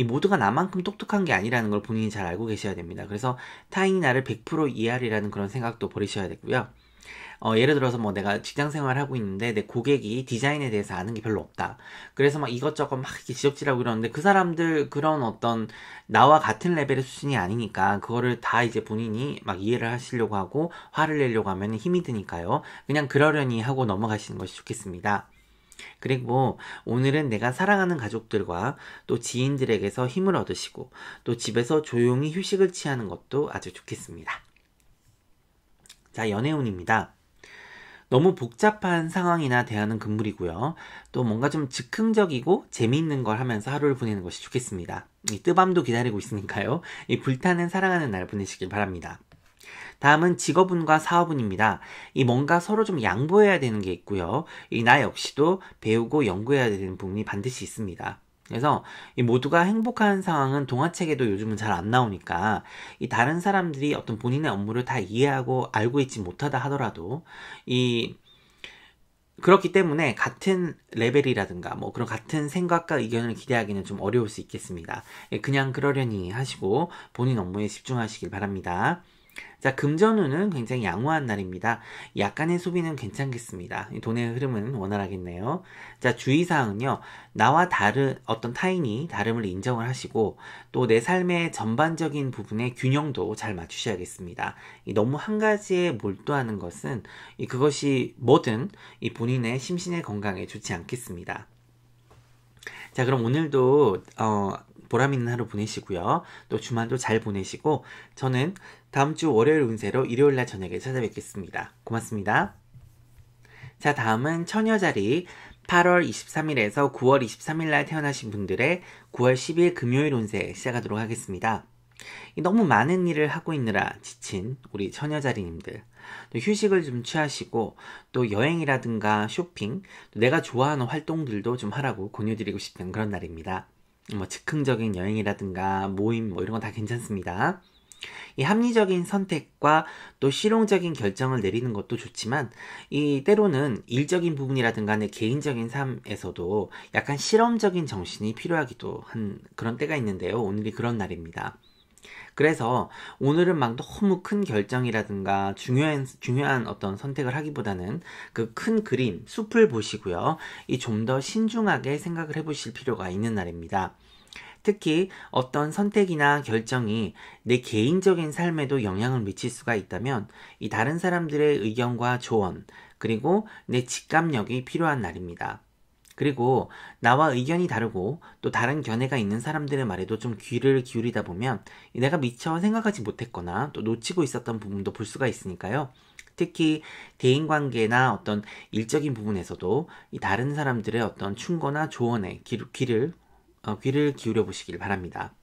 모두가 나만큼 똑똑한 게 아니라는 걸 본인이 잘 알고 계셔야 됩니다. 그래서 타인이 나를 100% 이해하리라는 그런 생각도 버리셔야 되고요. 예를 들어서 뭐 내가 직장 생활을 하고 있는데 내 고객이 디자인에 대해서 아는 게 별로 없다. 그래서 막 이것저것 막 이렇게 지적질하고 이러는데 그 사람들 그런 어떤 나와 같은 레벨의 수준이 아니니까 그거를 다 이제 본인이 막 이해를 하시려고 하고 화를 내려고 하면 힘이 드니까요. 그냥 그러려니 하고 넘어가시는 것이 좋겠습니다. 그리고 오늘은 내가 사랑하는 가족들과 또 지인들에게서 힘을 얻으시고 또 집에서 조용히 휴식을 취하는 것도 아주 좋겠습니다. 자, 연애운입니다. 너무 복잡한 상황이나 대하는 금물이고요. 또 뭔가 좀 즉흥적이고 재미있는 걸 하면서 하루를 보내는 것이 좋겠습니다. 뜨밤도 기다리고 있으니까요. 불타는 사랑하는 날 보내시길 바랍니다. 다음은 직업운과 사업운입니다. 뭔가 서로 좀 양보해야 되는 게 있고요. 나 역시도 배우고 연구해야 되는 부분이 반드시 있습니다. 그래서 모두가 행복한 상황은 동화책에도 요즘은 잘 안 나오니까 다른 사람들이 어떤 본인의 업무를 다 이해하고 알고 있지 못하다 하더라도 그렇기 때문에 같은 레벨이라든가 뭐 그런 같은 생각과 의견을 기대하기는 좀 어려울 수 있겠습니다. 그냥 그러려니 하시고 본인 업무에 집중하시길 바랍니다. 자, 금전운은 굉장히 양호한 날입니다. 약간의 소비는 괜찮겠습니다. 돈의 흐름은 원활하겠네요. 자, 주의사항은요. 나와 다른 어떤 타인이 다름을 인정을 하시고 또 내 삶의 전반적인 부분의 균형도 잘 맞추셔야겠습니다. 너무 한 가지에 몰두하는 것은 그것이 뭐든 본인의 심신의 건강에 좋지 않겠습니다. 자, 그럼 오늘도 보람 있는 하루 보내시고요. 또 주말도 잘 보내시고 저는 다음 주 월요일 운세로 일요일날 저녁에 찾아뵙겠습니다. 고맙습니다. 자, 다음은 처녀자리 8월 23일에서 9월 23일날 태어나신 분들의 9월 10일 금요일 운세 시작하도록 하겠습니다. 너무 많은 일을 하고 있느라 지친 우리 처녀자리님들, 또 휴식을 좀 취하시고 또 여행이라든가 쇼핑, 또 내가 좋아하는 활동들도 좀 하라고 권유드리고 싶은 그런 날입니다. 뭐 즉흥적인 여행이라든가 모임 뭐 이런 건 다 괜찮습니다. 합리적인 선택과 또 실용적인 결정을 내리는 것도 좋지만 때로는 일적인 부분이라든가 내 개인적인 삶에서도 약간 실험적인 정신이 필요하기도 한 그런 때가 있는데요. 오늘이 그런 날입니다. 그래서 오늘은 막 너무 큰 결정이라든가 중요한 어떤 선택을 하기보다는 그 큰 그림, 숲을 보시고요. 좀 더 신중하게 생각을 해보실 필요가 있는 날입니다. 특히 어떤 선택이나 결정이 내 개인적인 삶에도 영향을 미칠 수가 있다면 다른 사람들의 의견과 조언, 그리고 내 직감력이 필요한 날입니다. 그리고 나와 의견이 다르고 또 다른 견해가 있는 사람들의 말에도 좀 귀를 기울이다 보면 내가 미처 생각하지 못했거나 또 놓치고 있었던 부분도 볼 수가 있으니까요. 특히 대인관계나 어떤 일적인 부분에서도 이 다른 사람들의 어떤 충고나 조언에 귀를 기울여 보시길 바랍니다.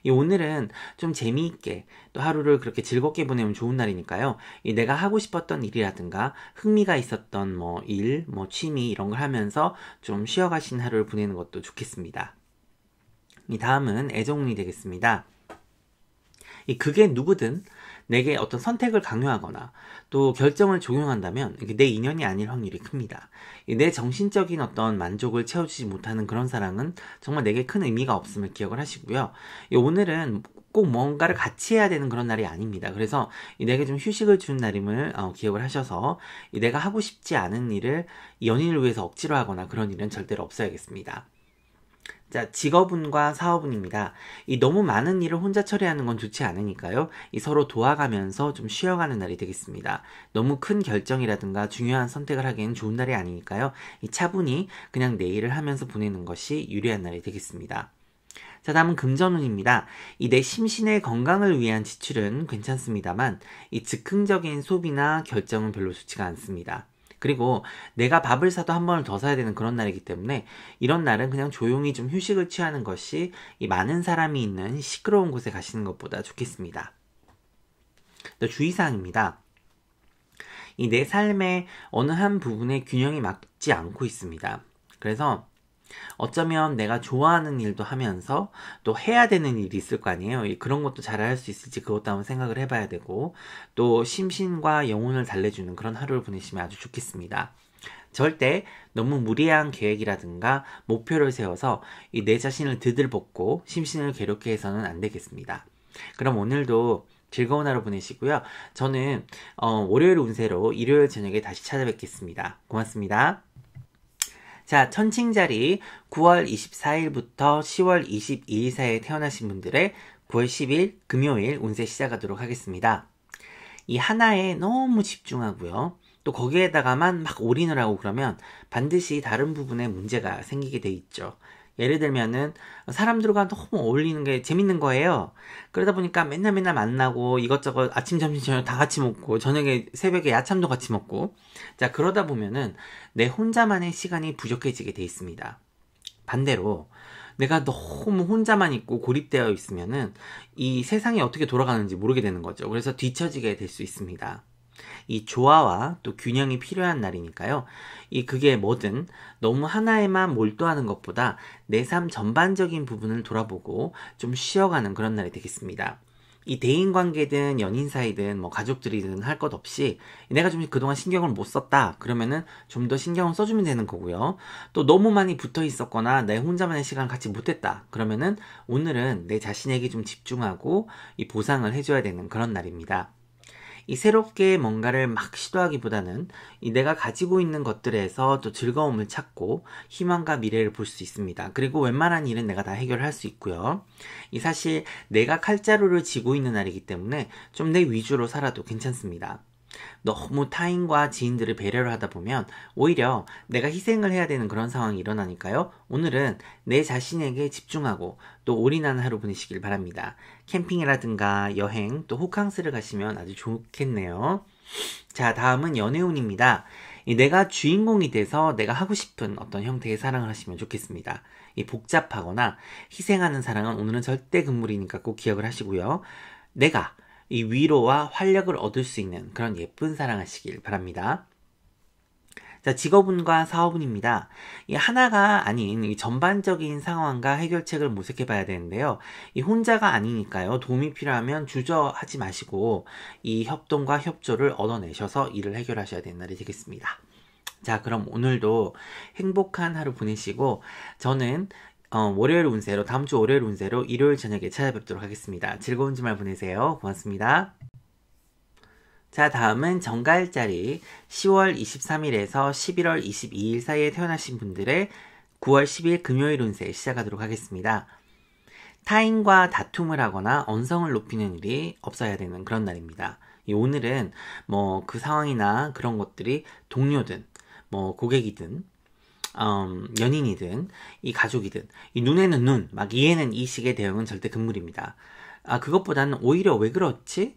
오늘은 좀 재미있게 또 하루를 그렇게 즐겁게 보내면 좋은 날이니까요. 내가 하고 싶었던 일이라든가 흥미가 있었던 일, 취미 이런 걸 하면서 좀 쉬어가신 하루를 보내는 것도 좋겠습니다. 다음은 애정운이 되겠습니다. 그게 누구든 내게 어떤 선택을 강요하거나 또 결정을 적용한다면 내 인연이 아닐 확률이 큽니다. 내 정신적인 어떤 만족을 채워주지 못하는 그런 사랑은 정말 내게 큰 의미가 없음을 기억을 하시고요. 오늘은 꼭 뭔가를 같이 해야 되는 그런 날이 아닙니다. 그래서 내게 좀 휴식을 주는 날임을 기억을 하셔서 내가 하고 싶지 않은 일을 연인을 위해서 억지로 하거나 그런 일은 절대로 없어야겠습니다. 자, 직업운과 사업운입니다. 너무 많은 일을 혼자 처리하는 건 좋지 않으니까요. 서로 도와가면서 좀 쉬어가는 날이 되겠습니다. 너무 큰 결정이라든가 중요한 선택을 하기엔 좋은 날이 아니니까요. 차분히 그냥 내 일을 하면서 보내는 것이 유리한 날이 되겠습니다. 자, 다음은 금전운입니다. 내 심신의 건강을 위한 지출은 괜찮습니다만 즉흥적인 소비나 결정은 별로 좋지가 않습니다. 그리고 내가 밥을 사도 한 번을 더 사야 되는 그런 날이기 때문에 이런 날은 그냥 조용히 좀 휴식을 취하는 것이 많은 사람이 있는 시끄러운 곳에 가시는 것보다 좋겠습니다. 또 주의사항입니다. 내 삶의 어느 한 부분에 균형이 맞지 않고 있습니다. 그래서 어쩌면 내가 좋아하는 일도 하면서 또 해야 되는 일이 있을 거 아니에요. 그런 것도 잘 할 수 있을지 그것도 한번 생각을 해봐야 되고 또 심신과 영혼을 달래주는 그런 하루를 보내시면 아주 좋겠습니다. 절대 너무 무리한 계획이라든가 목표를 세워서 내 자신을 드들볶고 심신을 괴롭게 해서는 안 되겠습니다. 그럼 오늘도 즐거운 하루 보내시고요. 저는 월요일 운세로 일요일 저녁에 다시 찾아뵙겠습니다. 고맙습니다. 자, 천칭자리 9월 24일부터 10월 22일 사이에 태어나신 분들의 9월 10일 금요일 운세 시작하도록 하겠습니다. 하나에 너무 집중하고요. 또 거기에다가만 막 올인을 하고 그러면 반드시 다른 부분에 문제가 생기게 돼 있죠. 예를 들면은 사람들과 너무 어울리는 게 재밌는 거예요. 그러다 보니까 맨날 만나고 이것저것 아침, 점심, 저녁 다 같이 먹고 저녁에 새벽에 야참도 같이 먹고 자 그러다 보면은 내 혼자만의 시간이 부족해지게 돼 있습니다. 반대로 내가 너무 혼자만 있고 고립되어 있으면은 이 세상이 어떻게 돌아가는지 모르게 되는 거죠. 그래서 뒤처지게 될 수 있습니다. 조화와 또 균형이 필요한 날이니까요. 그게 뭐든 너무 하나에만 몰두하는 것보다 내 삶 전반적인 부분을 돌아보고 좀 쉬어가는 그런 날이 되겠습니다. 대인관계든 연인 사이든 가족들이든 할 것 없이 내가 좀 그동안 신경을 못 썼다 그러면은 좀 더 신경을 써주면 되는 거고요. 또 너무 많이 붙어 있었거나 내 혼자만의 시간을 갖지 못했다 그러면은 오늘은 내 자신에게 좀 집중하고 보상을 해줘야 되는 그런 날입니다. 새롭게 뭔가를 막 시도하기보다는 내가 가지고 있는 것들에서 또 즐거움을 찾고 희망과 미래를 볼 수 있습니다. 그리고 웬만한 일은 내가 다 해결할 수 있고요. 사실 내가 칼자루를 쥐고 있는 날이기 때문에 좀 내 위주로 살아도 괜찮습니다. 너무 타인과 지인들을 배려를 하다 보면 오히려 내가 희생을 해야 되는 그런 상황이 일어나니까요. 오늘은 내 자신에게 집중하고 또 올인하는 하루 보내시길 바랍니다. 캠핑이라든가 여행 또 호캉스를 가시면 아주 좋겠네요. 자, 다음은 연애운입니다. 내가 주인공이 돼서 내가 하고 싶은 어떤 형태의 사랑을 하시면 좋겠습니다. 복잡하거나 희생하는 사랑은 오늘은 절대 금물이니까 꼭 기억을 하시고요. 내가 위로와 활력을 얻을 수 있는 그런 예쁜 사랑하시길 바랍니다. 자, 직업운과 사업운입니다. 하나가 아닌 전반적인 상황과 해결책을 모색해 봐야 되는데요. 혼자가 아니니까요. 도움이 필요하면 주저하지 마시고 협동과 협조를 얻어내셔서 일을 해결하셔야 되는 날이 되겠습니다. 자, 그럼 오늘도 행복한 하루 보내시고 저는 월요일 운세로 다음 주 월요일 운세로 일요일 저녁에 찾아뵙도록 하겠습니다. 즐거운 주말 보내세요. 고맙습니다. 자, 다음은 정가일자리 10월 23일에서 11월 22일 사이에 태어나신 분들의 9월 10일 금요일 운세 시작하도록 하겠습니다. 타인과 다툼을 하거나 언성을 높이는 일이 없어야 되는 그런 날입니다. 오늘은 그 상황이나 그런 것들이 동료든 고객이든 연인이든 이 가족이든 이 눈에는 눈, 막 이에는 이식의 대응은 절대 금물입니다. 그것보다는 오히려 왜 그렇지?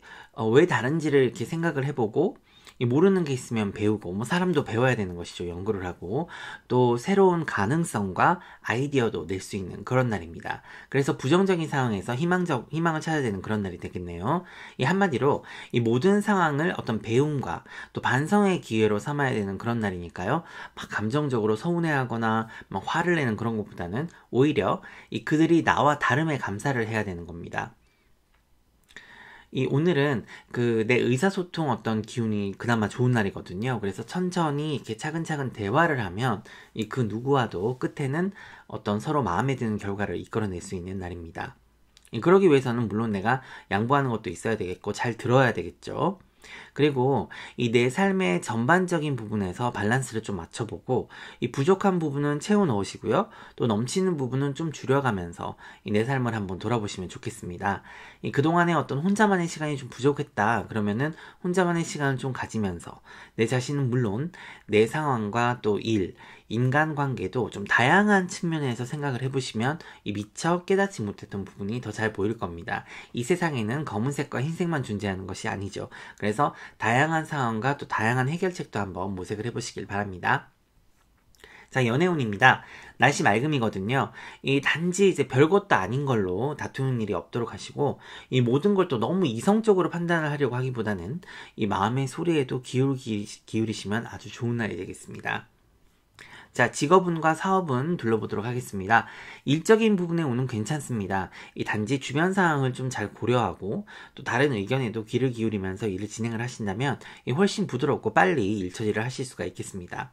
왜 다른지를 이렇게 생각을 해보고 이 모르는 게 있으면 배우고 뭐 사람도 배워야 되는 것이죠. 연구를 하고 또 새로운 가능성과 아이디어도 낼 수 있는 그런 날입니다. 그래서 부정적인 상황에서 희망을 찾아야 되는 그런 날이 되겠네요. 이 한마디로 이 모든 상황을 어떤 배움과 또 반성의 기회로 삼아야 되는 그런 날이니까요. 막 감정적으로 서운해하거나 막 화를 내는 그런 것보다는 오히려 이 그들이 나와 다름에 감사를 해야 되는 겁니다. 오늘은 내 의사소통 어떤 기운이 그나마 좋은 날이거든요. 그래서 천천히 이렇게 차근차근 대화를 하면 그 누구와도 끝에는 어떤 서로 마음에 드는 결과를 이끌어낼 수 있는 날입니다. 그러기 위해서는 물론 내가 양보하는 것도 있어야 되겠고 잘 들어야 되겠죠. 그리고 이 내 삶의 전반적인 부분에서 밸런스를 좀 맞춰보고 이 부족한 부분은 채워 넣으시고요. 또 넘치는 부분은 좀 줄여가면서 내 삶을 한번 돌아보시면 좋겠습니다. 그동안에 어떤 혼자만의 시간이 좀 부족했다. 그러면은 혼자만의 시간을 좀 가지면서 내 자신은 물론 내 상황과 또 일, 인간관계도 좀 다양한 측면에서 생각을 해보시면 미처 깨닫지 못했던 부분이 더 잘 보일 겁니다. 이 세상에는 검은색과 흰색만 존재하는 것이 아니죠. 그래서 다양한 상황과 또 다양한 해결책도 한번 모색을 해보시길 바랍니다. 자, 연애운입니다. 날씨 맑음이거든요. 단지 이제 별것도 아닌 걸로 다투는 일이 없도록 하시고, 이 모든 걸 또 너무 이성적으로 판단을 하려고 하기보다는 이 마음의 소리에도 기울이시면 아주 좋은 날이 되겠습니다. 자, 직업운과 사업운 둘러보도록 하겠습니다. 일적인 부분의 운은 괜찮습니다. 단지 주변 상황을 좀 잘 고려하고 또 다른 의견에도 귀를 기울이면서 일을 진행을 하신다면 훨씬 부드럽고 빨리 일 처리를 하실 수가 있겠습니다.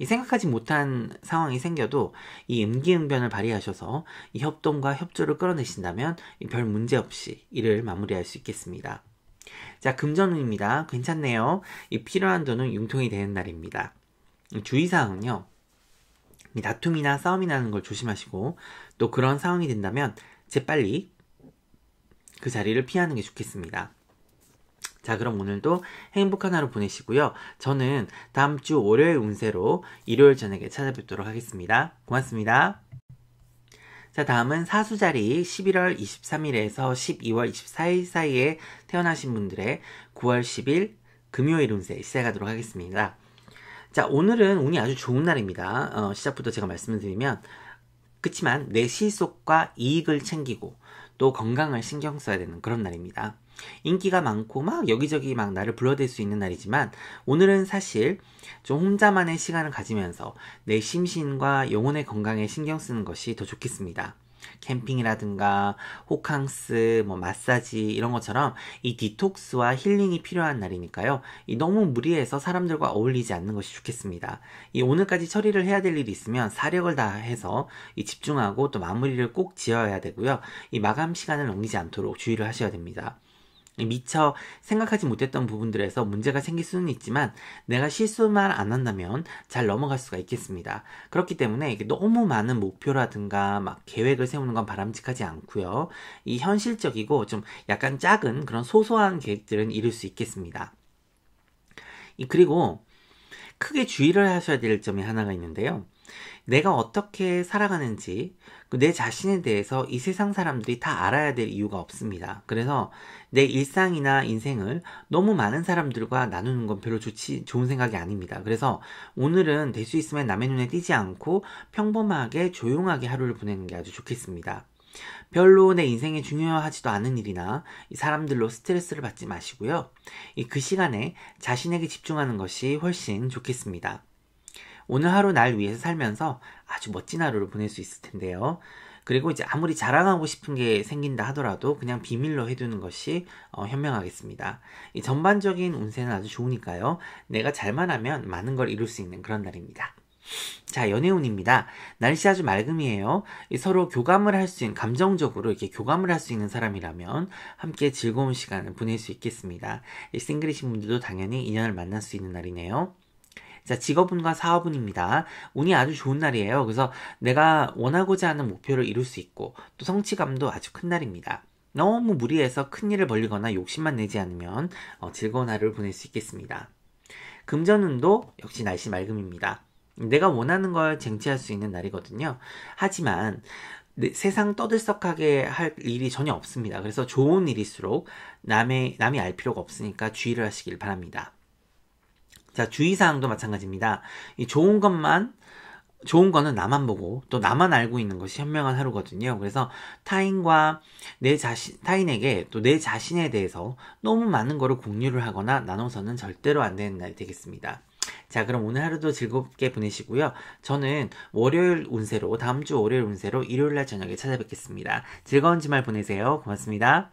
생각하지 못한 상황이 생겨도 임기응변을 발휘하셔서 협동과 협조를 끌어내신다면 별 문제 없이 일을 마무리할 수 있겠습니다. 자, 금전운입니다. 괜찮네요. 필요한 돈은 융통이 되는 날입니다. 주의사항은요. 다툼이나 싸움이 나는 걸 조심하시고 또 그런 상황이 된다면 재빨리 그 자리를 피하는 게 좋겠습니다. 자, 그럼 오늘도 행복한 하루 보내시고요. 저는 다음 주 월요일 운세로 일요일 저녁에 찾아뵙도록 하겠습니다. 고맙습니다. 자, 다음은 사수자리 11월 23일에서 12월 24일 사이에 태어나신 분들의 9월 10일 금요일 운세 시작하도록 하겠습니다. 자, 오늘은 운이 아주 좋은 날입니다. 시작부터 제가 말씀을 드리면 그치만 내 실속과 이익을 챙기고 또 건강을 신경 써야 되는 그런 날입니다. 인기가 많고 막 여기저기 막 나를 불러댈 수 있는 날이지만 오늘은 사실 좀 혼자만의 시간을 가지면서 내 심신과 영혼의 건강에 신경 쓰는 것이 더 좋겠습니다. 캠핑이라든가 호캉스, 마사지 이런 것처럼 이 디톡스와 힐링이 필요한 날이니까요. 너무 무리해서 사람들과 어울리지 않는 것이 좋겠습니다. 오늘까지 처리를 해야 될 일이 있으면 사력을 다해서 집중하고 또 마무리를 꼭 지어야 되고요. 마감 시간을 넘기지 않도록 주의를 하셔야 됩니다. 미처 생각하지 못했던 부분들에서 문제가 생길 수는 있지만 내가 실수만 안 한다면 잘 넘어갈 수가 있겠습니다. 그렇기 때문에 너무 많은 목표라든가 막 계획을 세우는 건 바람직하지 않고요. 현실적이고 좀 약간 작은 그런 소소한 계획들은 이룰 수 있겠습니다. 그리고 크게 주의를 하셔야 될 점이 하나가 있는데요. 내가 어떻게 살아가는지 내 자신에 대해서 이 세상 사람들이 다 알아야 될 이유가 없습니다. 그래서 내 일상이나 인생을 너무 많은 사람들과 나누는 건 별로 좋은 생각이 아닙니다. 그래서 오늘은 될 수 있으면 남의 눈에 띄지 않고 평범하게 조용하게 하루를 보내는 게 아주 좋겠습니다. 별로 내 인생에 중요하지도 않은 일이나 이 사람들로 스트레스를 받지 마시고요. 그 시간에 자신에게 집중하는 것이 훨씬 좋겠습니다. 오늘 하루 날 위해서 살면서 아주 멋진 하루를 보낼 수 있을 텐데요. 그리고 이제 아무리 자랑하고 싶은 게 생긴다 하더라도 그냥 비밀로 해두는 것이 현명하겠습니다. 이 전반적인 운세는 아주 좋으니까요. 내가 잘만 하면 많은 걸 이룰 수 있는 그런 날입니다. 자, 연애운입니다. 날씨 아주 맑음이에요. 서로 교감을 할 수 있는, 감정적으로 이렇게 교감을 할 수 있는 사람이라면 함께 즐거운 시간을 보낼 수 있겠습니다. 싱글이신 분들도 당연히 인연을 만날 수 있는 날이네요. 자, 직업운과 사업운입니다. 운이 아주 좋은 날이에요. 그래서 내가 원하고자 하는 목표를 이룰 수 있고 또 성취감도 아주 큰 날입니다. 너무 무리해서 큰일을 벌리거나 욕심만 내지 않으면 즐거운 하루를 보낼 수 있겠습니다. 금전운도 역시 날씨 맑음입니다. 내가 원하는 걸 쟁취할 수 있는 날이거든요. 하지만 세상 떠들썩하게 할 일이 전혀 없습니다. 그래서 좋은 일일수록 남이 알 필요가 없으니까 주의를 하시길 바랍니다. 자, 주의사항도 마찬가지입니다. 이 좋은 거는 나만 보고 또 나만 알고 있는 것이 현명한 하루거든요. 그래서 타인에게 또 내 자신에 대해서 너무 많은 거를 공유를 하거나 나눠서는 절대로 안 되는 날이 되겠습니다. 자, 그럼 오늘 하루도 즐겁게 보내시고요. 저는 다음 주 월요일 운세로 일요일 날 저녁에 찾아뵙겠습니다. 즐거운 주말 보내세요. 고맙습니다.